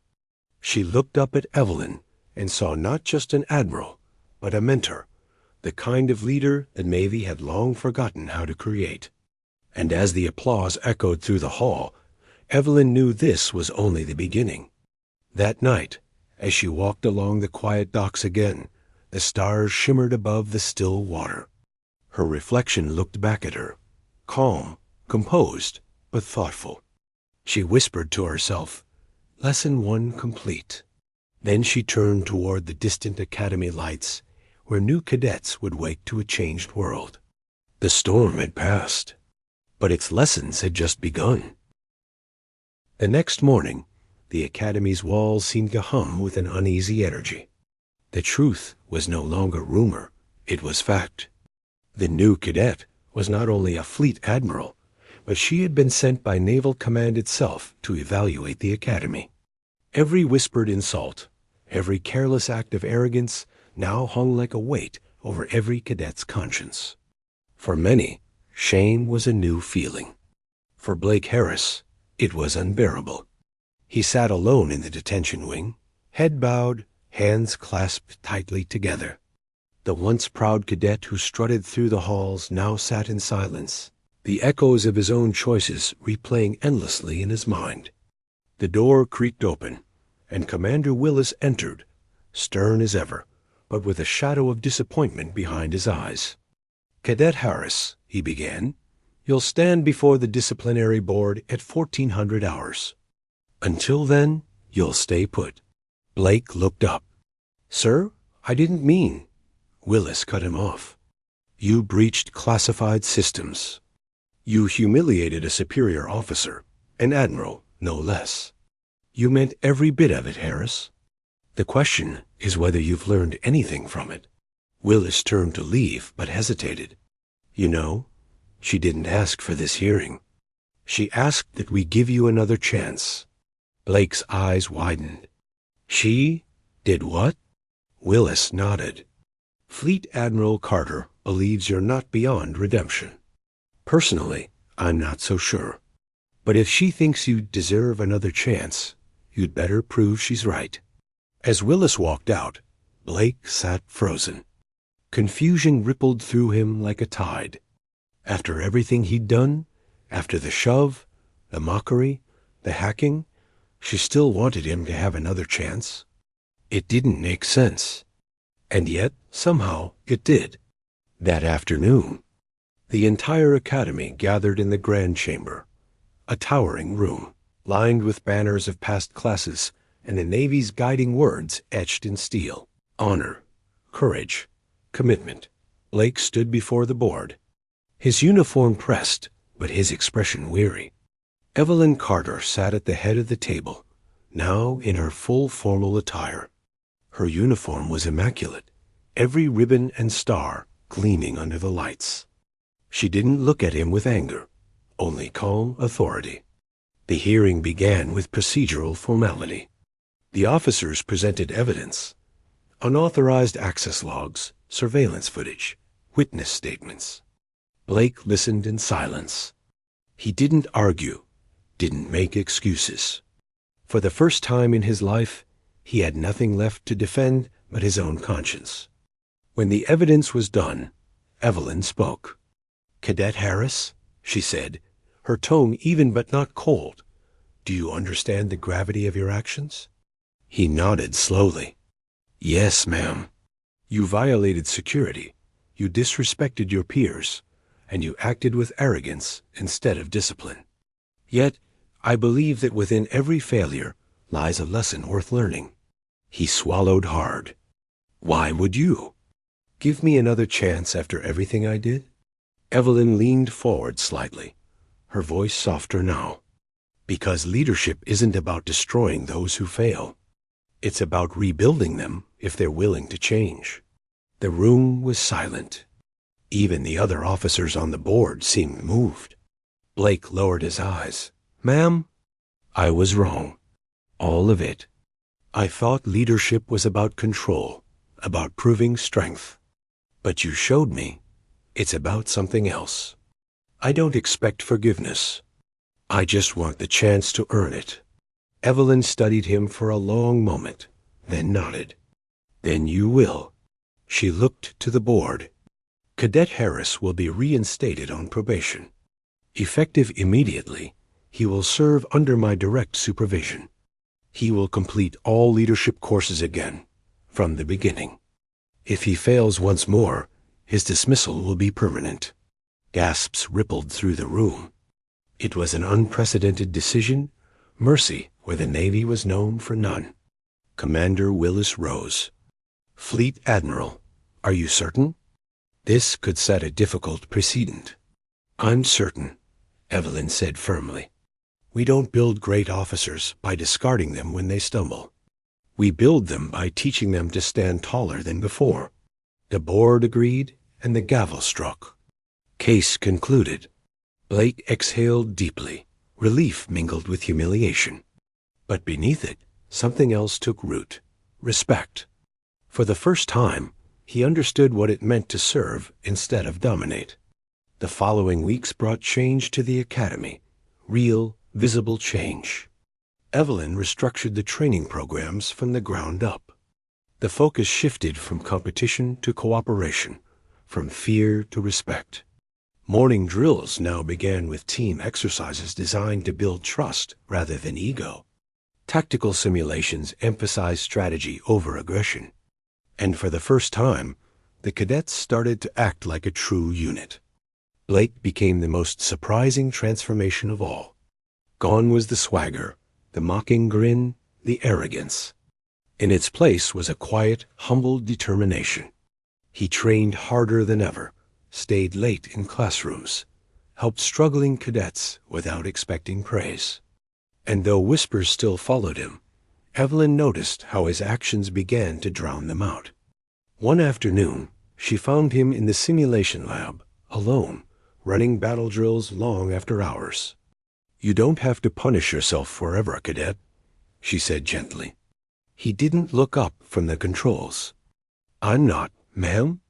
A: She looked up at Evelyn and saw not just an admiral, but a mentor, the kind of leader that Mavie had long forgotten how to create. And as the applause echoed through the hall, Evelyn knew this was only the beginning. That night, as she walked along the quiet docks again, the stars shimmered above the still water. Her reflection looked back at her, calm, composed, but thoughtful. She whispered to herself, "Lesson 1 complete." Then she turned toward the distant academy lights, where new cadets would wake to a changed world. The storm had passed, but its lessons had just begun. The next morning, the academy's walls seemed to hum with an uneasy energy. The truth was no longer rumor, it was fact. The new cadet was not only a fleet admiral, but she had been sent by Naval Command itself to evaluate the academy. Every whispered insult, every careless act of arrogance now hung like a weight over every cadet's conscience. For many, shame was a new feeling. For Blake Harris, it was unbearable. He sat alone in the detention wing, head bowed, hands clasped tightly together. The once proud cadet who strutted through the halls now sat in silence, the echoes of his own choices replaying endlessly in his mind. The door creaked open, and Commander Willis entered, stern as ever, but with a shadow of disappointment behind his eyes. "Cadet Harris," he began, "you'll stand before the disciplinary board at 1400 hours. Until then, you'll stay put." Blake looked up. "Sir, I didn't mean—" Willis cut him off. "You breached classified systems. You humiliated a superior officer, an admiral, no less. You meant every bit of it, Harris. The question is whether you've learned anything from it." Willis turned to leave, but hesitated. "You know, she didn't ask for this hearing. She asked that we give you another chance." Blake's eyes widened. "She did what?" Willis nodded. "Fleet Admiral Carter believes you're not beyond redemption. Personally, I'm not so sure. But if she thinks you deserve another chance, you'd better prove she's right." As Willis walked out, Blake sat frozen. Confusion rippled through him like a tide. After everything he'd done, after the shove, the mockery, the hacking, she still wanted him to have another chance. It didn't make sense. And yet, somehow, it did. That afternoon, the entire academy gathered in the Grand Chamber, a towering room, lined with banners of past classes and the Navy's guiding words etched in steel. Honor, courage, commitment. Blake stood before the board, his uniform pressed, but his expression weary. Evelyn Carter sat at the head of the table, now in her full formal attire. Her uniform was immaculate, every ribbon and star gleaming under the lights. She didn't look at him with anger, only calm authority. The hearing began with procedural formality. The officers presented evidence: unauthorized access logs, surveillance footage, witness statements. Blake listened in silence. He didn't argue, didn't make excuses. For the first time in his life, he had nothing left to defend but his own conscience. When the evidence was done, Evelyn spoke. "Cadet Harris," she said, her tone even but not cold, "do you understand the gravity of your actions?" He nodded slowly. "Yes, ma'am. You violated security, you disrespected your peers, and you acted with arrogance instead of discipline. Yet, I believe that within every failure lies a lesson worth learning. He swallowed hard. Why would you? Give me another chance after everything I did? Evelyn leaned forward slightly, her voice softer now. Because leadership isn't about destroying those who fail. It's about rebuilding them if they're willing to change. The room was silent. Even the other officers on the board seemed moved. Blake lowered his eyes. Ma'am, I was wrong. All of it. I thought leadership was about control, about proving strength. But you showed me it's about something else. I don't expect forgiveness. I just want the chance to earn it. Evelyn studied him for a long moment, then nodded. Then you will. She looked to the board. Cadet Harris will be reinstated on probation. Effective immediately, he will serve under my direct supervision. He will complete all leadership courses again, from the beginning. If he fails once more, his dismissal will be permanent. Gasps rippled through the room. It was an unprecedented decision, mercy where the Navy was known for none. Commander Willis rose. Fleet Admiral, are you certain? This could set a difficult precedent. I'm certain, Evelyn said firmly. We don't build great officers by discarding them when they stumble. We build them by teaching them to stand taller than before. The board agreed, and the gavel struck. Case concluded. Blake exhaled deeply, relief mingled with humiliation. But beneath it, something else took root. Respect. For the first time, he understood what it meant to serve instead of dominate. The following weeks brought change to the academy. Real, visible change. Evelyn restructured the training programs from the ground up. The focus shifted from competition to cooperation, from fear to respect. Morning drills now began with team exercises designed to build trust rather than ego. Tactical simulations emphasized strategy over aggression. And for the first time, the cadets started to act like a true unit. Blake became the most surprising transformation of all. Gone was the swagger, the mocking grin, the arrogance. In its place was a quiet, humble determination. He trained harder than ever, stayed late in classrooms, helped struggling cadets without expecting praise. And though whispers still followed him, Evelyn noticed how his actions began to drown them out. One afternoon, she found him in the simulation lab, alone, running battle drills long after hours. You don't have to punish yourself forever, cadet, she said gently. He didn't look up from the controls. I'm not, ma'am.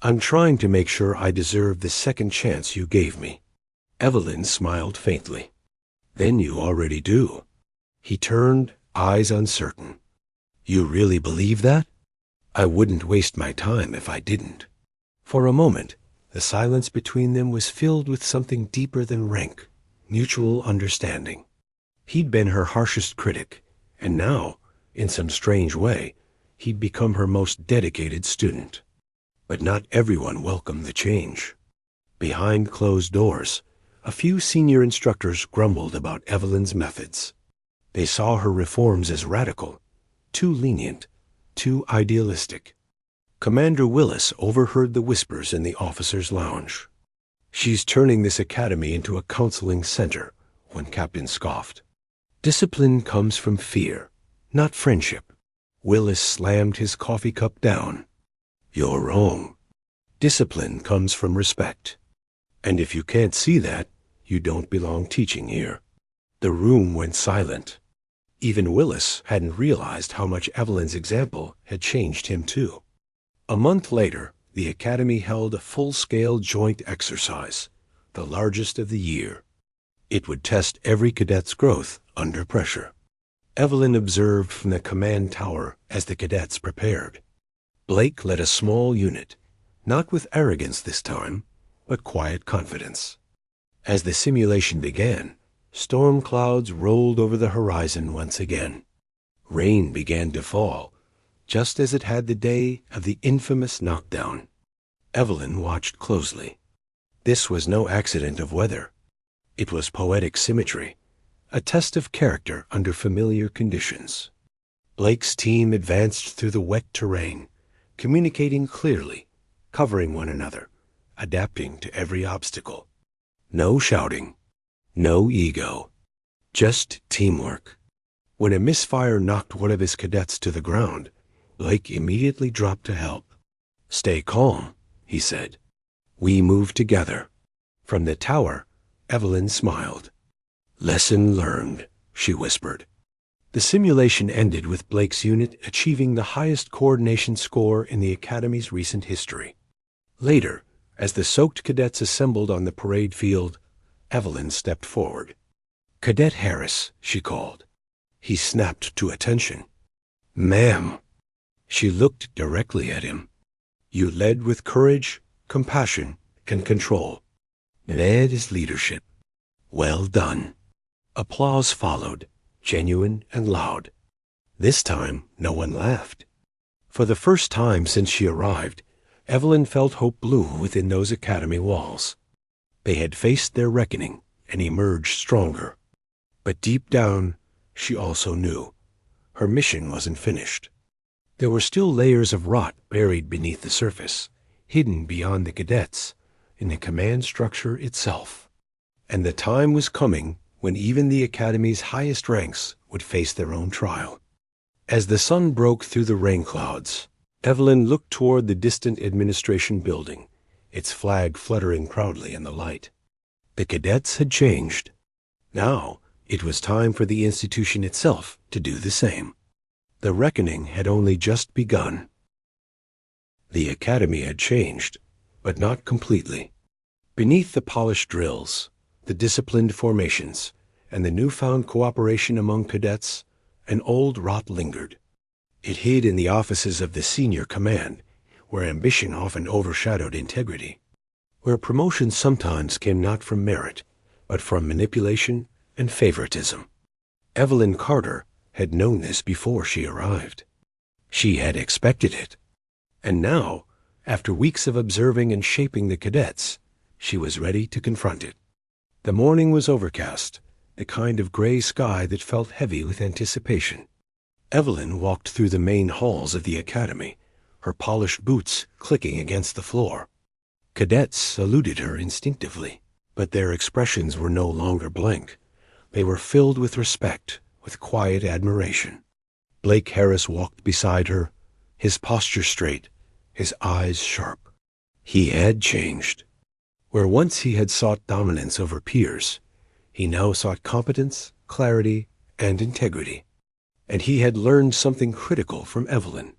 A: I'm trying to make sure I deserve the second chance you gave me. Evelyn smiled faintly. Then you already do. He turned, eyes uncertain. You really believe that? I wouldn't waste my time if I didn't. For a moment, the silence between them was filled with something deeper than rank, mutual understanding. He'd been her harshest critic, and now, in some strange way, he'd become her most dedicated student. But not everyone welcomed the change. Behind closed doors, a few senior instructors grumbled about Evelyn's methods. They saw her reforms as radical, too lenient, too idealistic. Commander Willis overheard the whispers in the officers' lounge. She's turning this academy into a counseling center, one captain scoffed. Discipline comes from fear, not friendship. Willis slammed his coffee cup down. You're wrong. Discipline comes from respect. And if you can't see that, you don't belong teaching here. The room went silent. Even Willis hadn't realized how much Evelyn's example had changed him too. A month later, the academy held a full-scale joint exercise, the largest of the year. It would test every cadet's growth under pressure. Evelyn observed from the command tower as the cadets prepared. Blake led a small unit, not with arrogance this time, but quiet confidence. As the simulation began, storm clouds rolled over the horizon once again. Rain began to fall, just as it had the day of the infamous knockdown. Evelyn watched closely. This was no accident of weather. It was poetic symmetry, a test of character under familiar conditions. Blake's team advanced through the wet terrain, communicating clearly, covering one another, adapting to every obstacle. No shouting, no ego, just teamwork. When a misfire knocked one of his cadets to the ground, Blake immediately dropped to help. "Stay calm," he said. "We move together." From the tower, Evelyn smiled. "Lesson learned," she whispered. The simulation ended with Blake's unit achieving the highest coordination score in the Academy's recent history. Later, as the soaked cadets assembled on the parade field, Evelyn stepped forward. "Cadet Harris," she called. He snapped to attention. "Ma'am." She looked directly at him. "You led with courage, compassion, and control. That is leadership. Well done." Applause followed, genuine and loud. This time, no one laughed. For the first time since she arrived, Evelyn felt hope blue within those academy walls. They had faced their reckoning and emerged stronger. But deep down, she also knew her mission wasn't finished. There were still layers of rot buried beneath the surface, hidden beyond the cadets, in the command structure itself. And the time was coming when even the Academy's highest ranks would face their own trial. As the sun broke through the rain clouds, Evelyn looked toward the distant administration building, its flag fluttering proudly in the light. The cadets had changed. Now it was time for the institution itself to do the same. The reckoning had only just begun. The Academy had changed, but not completely. Beneath the polished drills, the disciplined formations, and the newfound cooperation among cadets, an old rot lingered. It hid in the offices of the senior command, where ambition often overshadowed integrity, where promotions sometimes came not from merit, but from manipulation and favoritism. Evelyn Carter had known this before she arrived. She had expected it. And now, after weeks of observing and shaping the cadets, she was ready to confront it. The morning was overcast, the kind of gray sky that felt heavy with anticipation. Evelyn walked through the main halls of the Academy, her polished boots clicking against the floor. Cadets saluted her instinctively, but their expressions were no longer blank. They were filled with respect, with quiet admiration. Blake Harris walked beside her, his posture straight, his eyes sharp. He had changed. Where once he had sought dominance over peers, he now sought competence, clarity, and integrity. And he had learned something critical from Evelyn.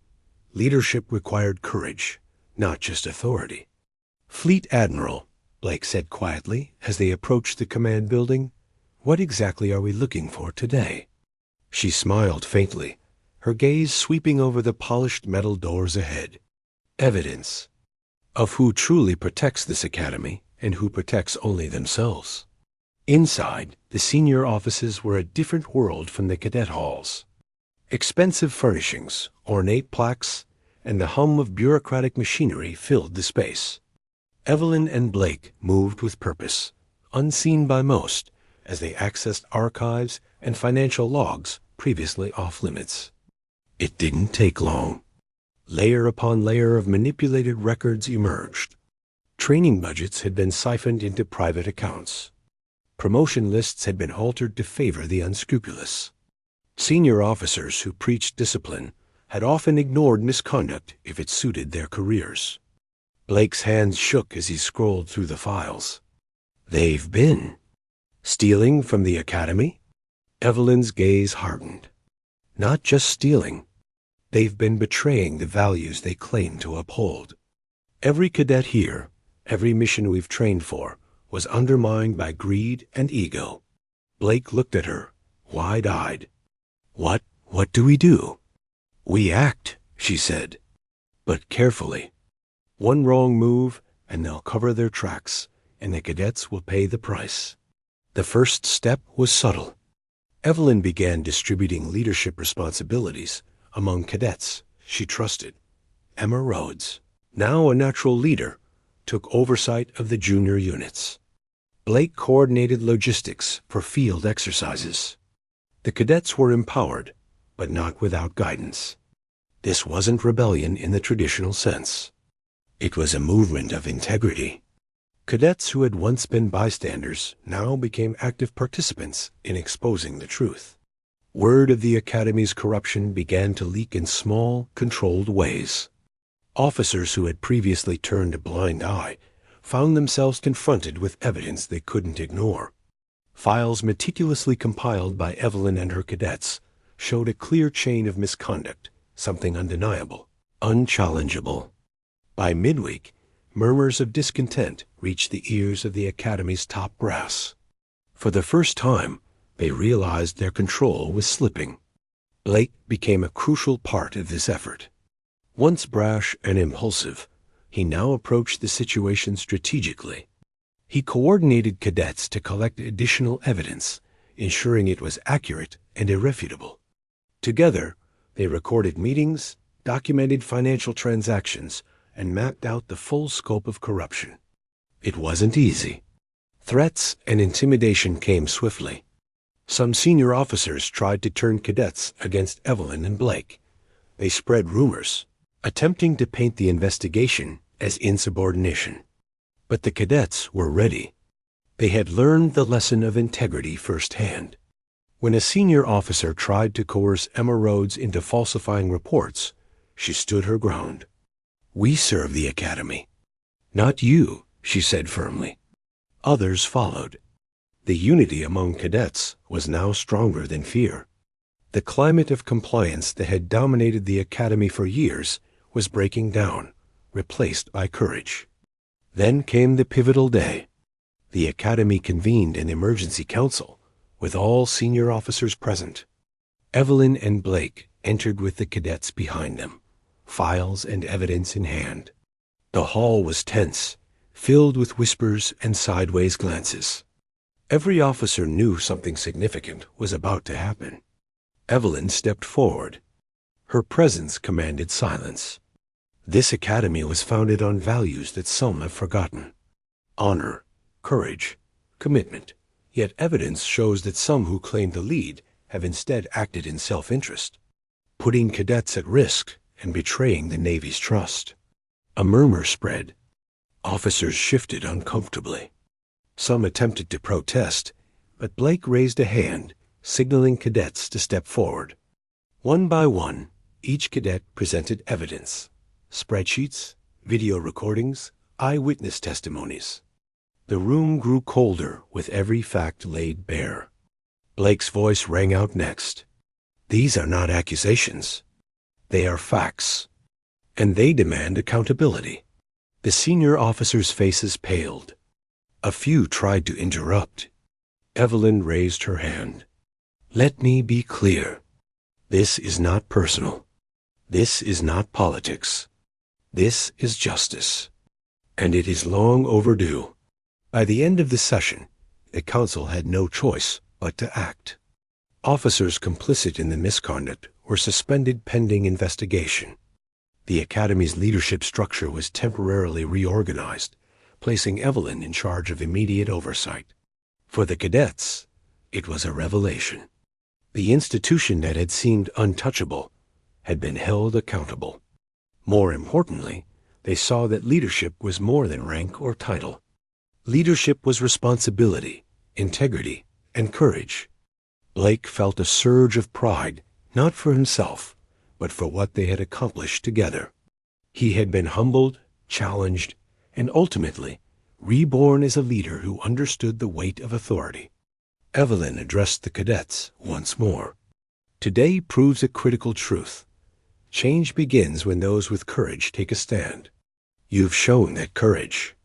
A: Leadership required courage, not just authority. "Fleet Admiral," Blake said quietly as they approached the command building, "what exactly are we looking for today?" She smiled faintly, her gaze sweeping over the polished metal doors ahead. "Evidence of who truly protects this academy and who protects only themselves." Inside, the senior offices were a different world from the cadet halls. Expensive furnishings, ornate plaques, and the hum of bureaucratic machinery filled the space. Evelyn and Blake moved with purpose, unseen by most, as they accessed archives and financial logs previously off-limits. It didn't take long. Layer upon layer of manipulated records emerged. Training budgets had been siphoned into private accounts. Promotion lists had been altered to favor the unscrupulous. Senior officers who preached discipline had often ignored misconduct if it suited their careers. Blake's hands shook as he scrolled through the files. They've been stealing from the academy? Evelyn's gaze hardened. Not just stealing. They've been betraying the values they claim to uphold. Every cadet here, every mission we've trained for, was undermined by greed and ego. Blake looked at her, wide-eyed. What do we do? We act, she said, but carefully. One wrong move, and they'll cover their tracks, and the cadets will pay the price. The first step was subtle. Evelyn began distributing leadership responsibilities among cadets she trusted. Emma Rhodes, now a natural leader, took oversight of the junior units. Blake coordinated logistics for field exercises. The cadets were empowered, but not without guidance. This wasn't rebellion in the traditional sense. It was a movement of integrity. Cadets who had once been bystanders now became active participants in exposing the truth. Word of the Academy's corruption began to leak in small, controlled ways. Officers who had previously turned a blind eye found themselves confronted with evidence they couldn't ignore. Files meticulously compiled by Evelyn and her cadets showed a clear chain of misconduct, something undeniable, unchallengeable. By midweek, murmurs of discontent reached the ears of the Academy's top brass. For the first time, they realized their control was slipping. Blake became a crucial part of this effort. Once brash and impulsive, he now approached the situation strategically. He coordinated cadets to collect additional evidence, ensuring it was accurate and irrefutable. Together, they recorded meetings, documented financial transactions, and mapped out the full scope of corruption. It wasn't easy. Threats and intimidation came swiftly. Some senior officers tried to turn cadets against Evelyn and Blake. They spread rumors, attempting to paint the investigation as insubordination. But the cadets were ready. They had learned the lesson of integrity firsthand. When a senior officer tried to coerce Emma Rhodes into falsifying reports, she stood her ground. "We serve the Academy, not you," she said firmly. Others followed. The unity among cadets was now stronger than fear. The climate of compliance that had dominated the Academy for years was breaking down, replaced by courage. Then came the pivotal day. The Academy convened an emergency council, with all senior officers present. Evelyn and Blake entered with the cadets behind them, files and evidence in hand. The hall was tense, filled with whispers and sideways glances. Every officer knew something significant was about to happen. Evelyn stepped forward. Her presence commanded silence. This Academy was founded on values that some have forgotten: honor, courage, commitment. Yet evidence shows that some who claimed the lead have instead acted in self-interest, putting cadets at risk and betraying the Navy's trust. A murmur spread. Officers shifted uncomfortably. Some attempted to protest, but Blake raised a hand, signaling cadets to step forward. One by one, each cadet presented evidence: spreadsheets, video recordings, eyewitness testimonies. The room grew colder with every fact laid bare. Blake's voice rang out next. "These are not accusations. They are facts, and they demand accountability." The senior officers' faces paled. A few tried to interrupt. Evelyn raised her hand. "Let me be clear. This is not personal. This is not politics. This is justice. And it is long overdue." By the end of the session, the council had no choice but to act. Officers complicit in the misconduct were suspended pending investigation. The Academy's leadership structure was temporarily reorganized, placing Evelyn in charge of immediate oversight. For the cadets, it was a revelation. The institution that had seemed untouchable had been held accountable. More importantly, they saw that leadership was more than rank or title. Leadership was responsibility, integrity, and courage. Blake felt a surge of pride, not for himself, but for what they had accomplished together. He had been humbled, challenged, and ultimately reborn as a leader who understood the weight of authority. Evelyn addressed the cadets once more. "Today proves a critical truth. Change begins when those with courage take a stand. You've shown that courage.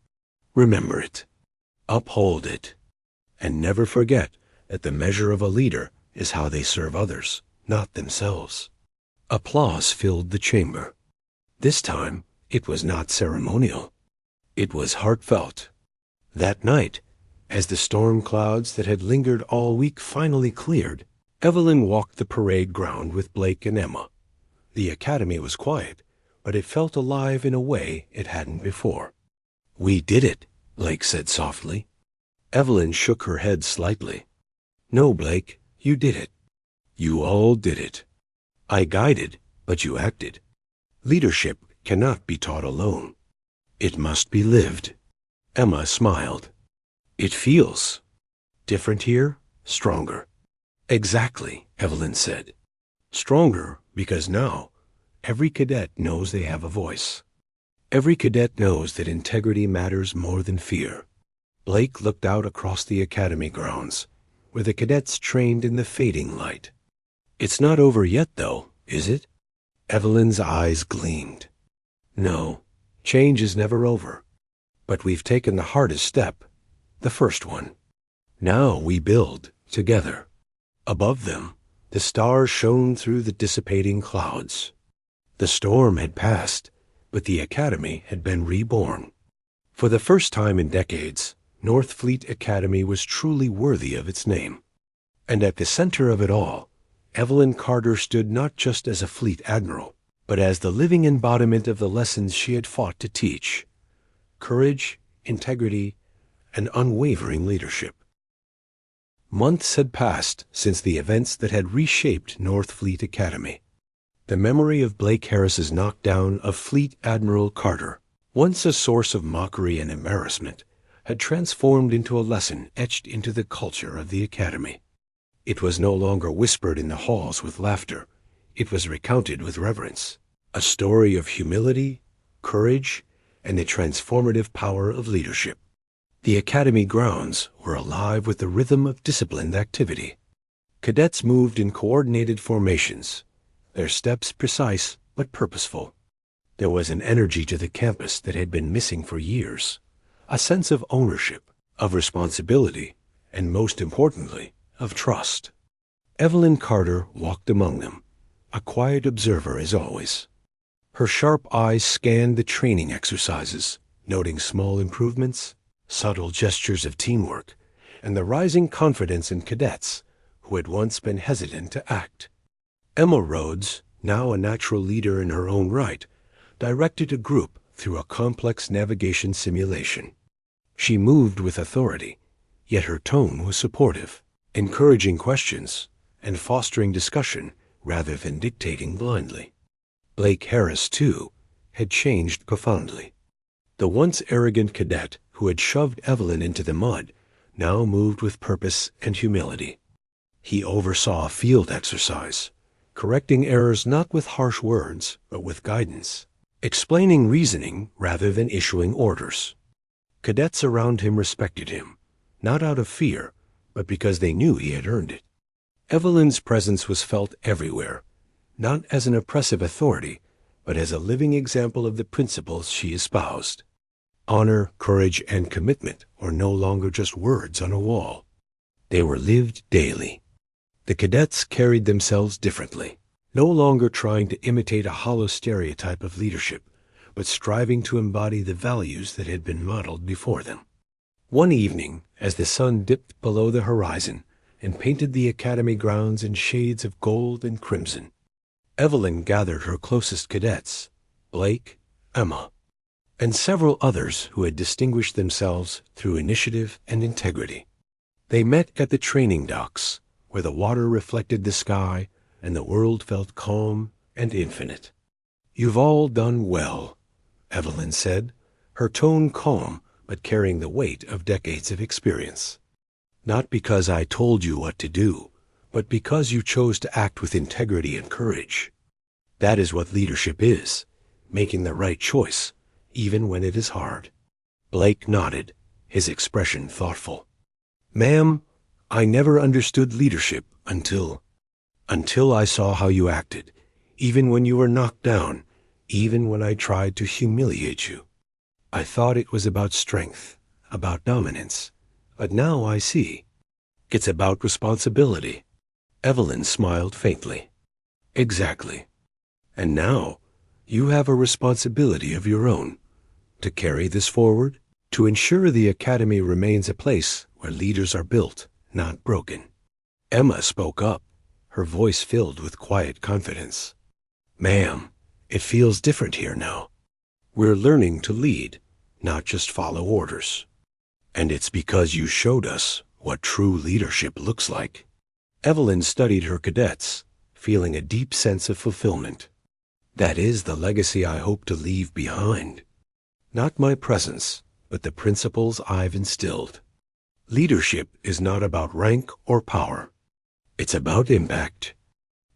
A: Remember it. Uphold it. And never forget that the measure of a leader is how they serve others, not themselves." Applause filled the chamber. This time, it was not ceremonial. It was heartfelt. That night, as the storm clouds that had lingered all week finally cleared, Evelyn walked the parade ground with Blake and Emma. The Academy was quiet, but it felt alive in a way it hadn't before. "We did it," Blake said softly. Evelyn shook her head slightly. No, Blake, you did it. You all did it. I guided, but you acted. Leadership cannot be taught alone. It must be lived. Emma smiled. It feels different here, stronger. Exactly, Evelyn said. Stronger because now every cadet knows they have a voice. Every cadet knows that integrity matters more than fear. Blake looked out across the academy grounds, where the cadets trained in the fading light. It's not over yet, though, is it? Evelyn's eyes gleamed. No, change is never over. But we've taken the hardest step, the first one. Now we build together. Above them, the stars shone through the dissipating clouds. The storm had passed, but the academy had been reborn. For the first time in decades, North Fleet Academy was truly worthy of its name. And at the center of it all, Evelyn Carter stood not just as a fleet admiral, but as the living embodiment of the lessons she had fought to teach: courage, integrity, and unwavering leadership. Months had passed since the events that had reshaped North Fleet Academy. The memory of Blake Harris's knockdown of Fleet Admiral Carter, once a source of mockery and embarrassment, had transformed into a lesson etched into the culture of the academy. It was no longer whispered in the halls with laughter. It was recounted with reverence. A story of humility, courage, and the transformative power of leadership. The academy grounds were alive with the rhythm of disciplined activity. Cadets moved in coordinated formations, their steps precise but purposeful. There was an energy to the campus that had been missing for years, a sense of ownership, of responsibility, and most importantly, of trust. Evelyn Carter walked among them, a quiet observer as always. Her sharp eyes scanned the training exercises, noting small improvements, subtle gestures of teamwork, and the rising confidence in cadets who had once been hesitant to act. Emma Rhodes, now a natural leader in her own right, directed a group through a complex navigation simulation. She moved with authority, yet her tone was supportive, encouraging questions and fostering discussion rather than dictating blindly. Blake Harris, too, had changed profoundly. The once arrogant cadet who had shoved Evelyn into the mud now moved with purpose and humility. He oversaw a field exercise, correcting errors not with harsh words, but with guidance, explaining reasoning rather than issuing orders. Cadets around him respected him, not out of fear, but because they knew he had earned it. Evelyn's presence was felt everywhere, not as an oppressive authority, but as a living example of the principles she espoused. Honor, courage, and commitment were no longer just words on a wall. They were lived daily. The cadets carried themselves differently, no longer trying to imitate a hollow stereotype of leadership, but striving to embody the values that had been modeled before them. One evening, as the sun dipped below the horizon and painted the academy grounds in shades of gold and crimson, Evelyn gathered her closest cadets, Blake, Emma, and several others who had distinguished themselves through initiative and integrity. They met at the training docks, where the water reflected the sky and the world felt calm and infinite. "You've all done well," Evelyn said, her tone calm but carrying the weight of decades of experience. "Not because I told you what to do, but because you chose to act with integrity and courage. That is what leadership is, making the right choice, even when it is hard." Blake nodded, his expression thoughtful. "Ma'am, I never understood leadership until I saw how you acted, even when you were knocked down, even when I tried to humiliate you. I thought it was about strength, about dominance, but now I see. It's about responsibility." Evelyn smiled faintly. "Exactly. And now you have a responsibility of your own, to carry this forward, to ensure the academy remains a place where leaders are built, not broken." Emma spoke up, her voice filled with quiet confidence. "Ma'am, it feels different here now. We're learning to lead, not just follow orders." And it's because you showed us what true leadership looks like. Evelyn studied her cadets, feeling a deep sense of fulfillment. That is the legacy I hope to leave behind. Not my presence, but the principles I've instilled. Leadership is not about rank or power. It's about impact.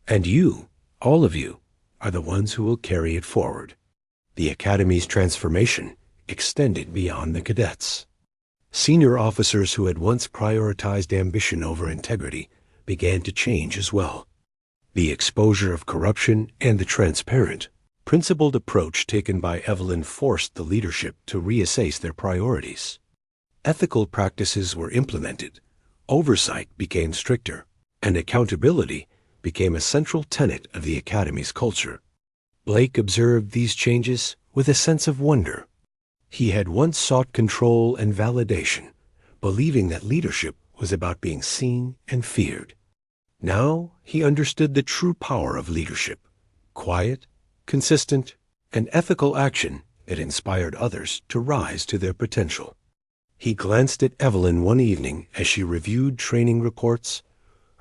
A: And you, all of you, are the ones who will carry it forward. The Academy's transformation extended beyond the cadets. Senior officers who had once prioritized ambition over integrity began to change as well. The exposure of corruption and the transparent, principled approach taken by Evelyn forced the leadership to reassess their priorities. Ethical practices were implemented, oversight became stricter, and accountability became a central tenet of the Academy's culture. Blake observed these changes with a sense of wonder. He had once sought control and validation, believing that leadership was about being seen and feared. Now he understood the true power of leadership: quiet, consistent, and ethical action that inspired others to rise to their potential. He glanced at Evelyn one evening as she reviewed training reports,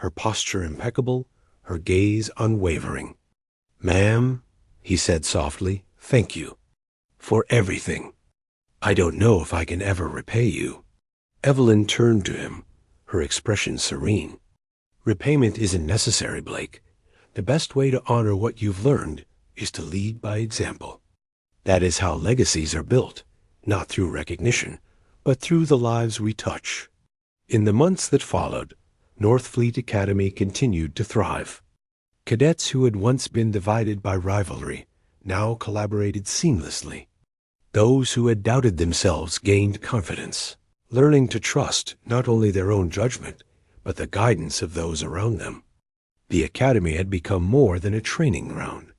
A: her posture impeccable, her gaze unwavering. "Ma'am," he said softly, "thank you for everything. I don't know if I can ever repay you." Evelyn turned to him, her expression serene. "Repayment isn't necessary, Blake. The best way to honor what you've learned is to lead by example. That is how legacies are built, not through recognition, but through the lives we touch." In the months that followed, North Fleet Academy continued to thrive. Cadets who had once been divided by rivalry now collaborated seamlessly. Those who had doubted themselves gained confidence, learning to trust not only their own judgment, but the guidance of those around them. The Academy had become more than a training ground.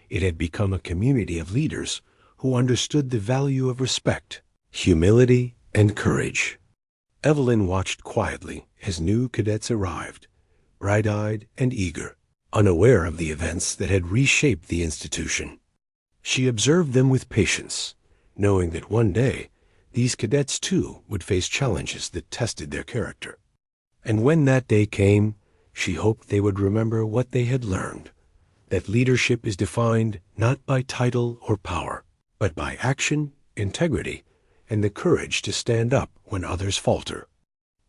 A: It had become a community of leaders who understood the value of respect, humility, and courage. Evelyn watched quietly as new cadets arrived, bright-eyed and eager, unaware of the events that had reshaped the institution. She observed them with patience, knowing that one day these cadets too would face challenges that tested their character. And when that day came, she hoped they would remember what they had learned, that leadership is defined not by title or power, but by action, integrity, and the courage to stand up when others falter.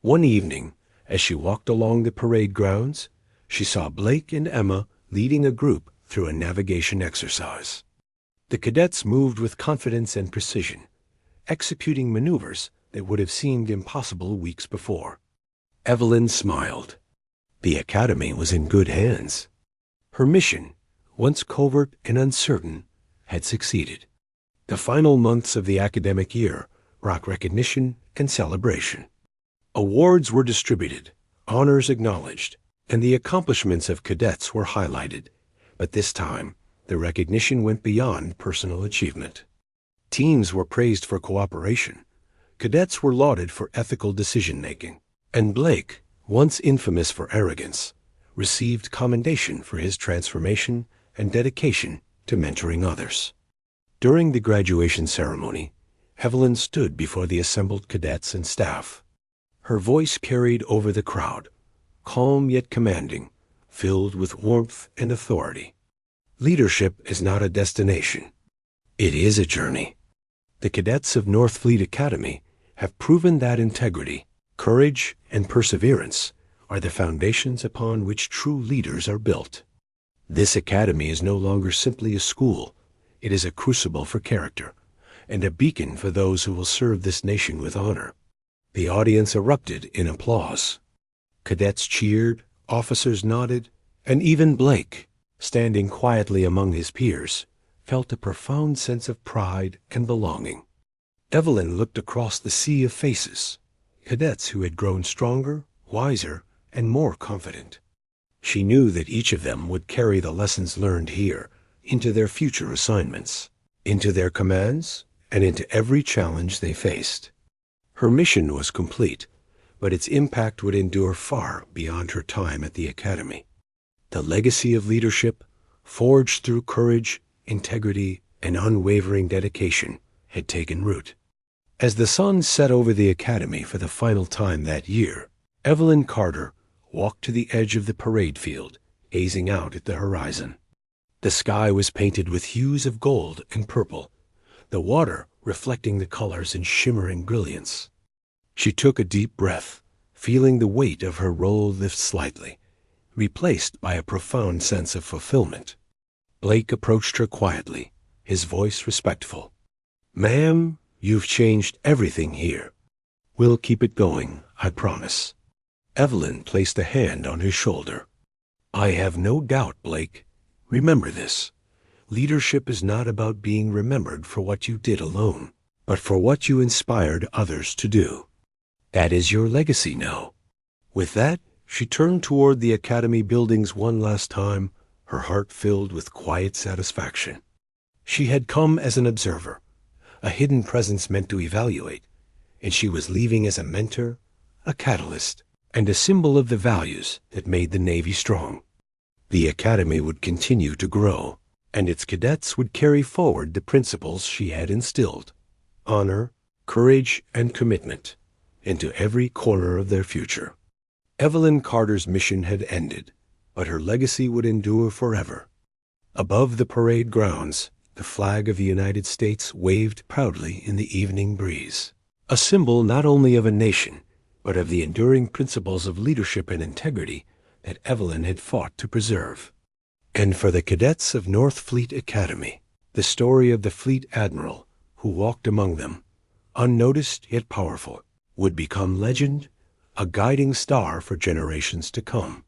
A: One evening, as she walked along the parade grounds, she saw Blake and Emma leading a group through a navigation exercise. The cadets moved with confidence and precision, executing maneuvers that would have seemed impossible weeks before. Evelyn smiled. The Academy was in good hands. Her mission, once covert and uncertain, had succeeded. The final months of the academic year brought recognition and celebration. Awards were distributed, honors acknowledged, and the accomplishments of cadets were highlighted. But this time, the recognition went beyond personal achievement. Teams were praised for cooperation. Cadets were lauded for ethical decision-making. And Blake, once infamous for arrogance, received commendation for his transformation and dedication to mentoring others. During the graduation ceremony, Evelyn stood before the assembled cadets and staff. Her voice carried over the crowd, calm yet commanding, filled with warmth and authority. Leadership is not a destination. It is a journey. The cadets of North Fleet Academy have proven that integrity, courage, and perseverance are the foundations upon which true leaders are built. This academy is no longer simply a school. It is a crucible for character, and a beacon for those who will serve this nation with honor. The audience erupted in applause. Cadets cheered, officers nodded, and even Blake, standing quietly among his peers, felt a profound sense of pride and belonging. Evelyn looked across the sea of faces, cadets who had grown stronger, wiser, and more confident. She knew that each of them would carry the lessons learned here into their future assignments, into their commands, and into every challenge they faced. Her mission was complete, but its impact would endure far beyond her time at the Academy. The legacy of leadership, forged through courage, integrity, and unwavering dedication, had taken root. As the sun set over the academy for the final time that year, Evelyn Carter walked to the edge of the parade field, gazing out at the horizon. The sky was painted with hues of gold and purple, the water reflecting the colors in shimmering brilliance. She took a deep breath, feeling the weight of her role lift slightly, replaced by a profound sense of fulfillment. Blake approached her quietly, his voice respectful. "Ma'am, you've changed everything here. We'll keep it going, I promise." Evelyn placed a hand on his shoulder. "I have no doubt, Blake. Remember this. Leadership is not about being remembered for what you did alone, but for what you inspired others to do. That is your legacy now." With that, she turned toward the academy buildings one last time, her heart filled with quiet satisfaction. She had come as an observer, a hidden presence meant to evaluate, and she was leaving as a mentor, a catalyst, and a symbol of the values that made the Navy strong. The academy would continue to grow, and its cadets would carry forward the principles she had instilled: honor, courage, and commitment into every corner of their future. Evelyn Carter's mission had ended, but her legacy would endure forever. Above the parade grounds, the flag of the United States waved proudly in the evening breeze, a symbol not only of a nation, but of the enduring principles of leadership and integrity that Evelyn had fought to preserve. And for the cadets of North Fleet Academy, the story of the fleet admiral who walked among them, unnoticed yet powerful, would become legend, a guiding star for generations to come.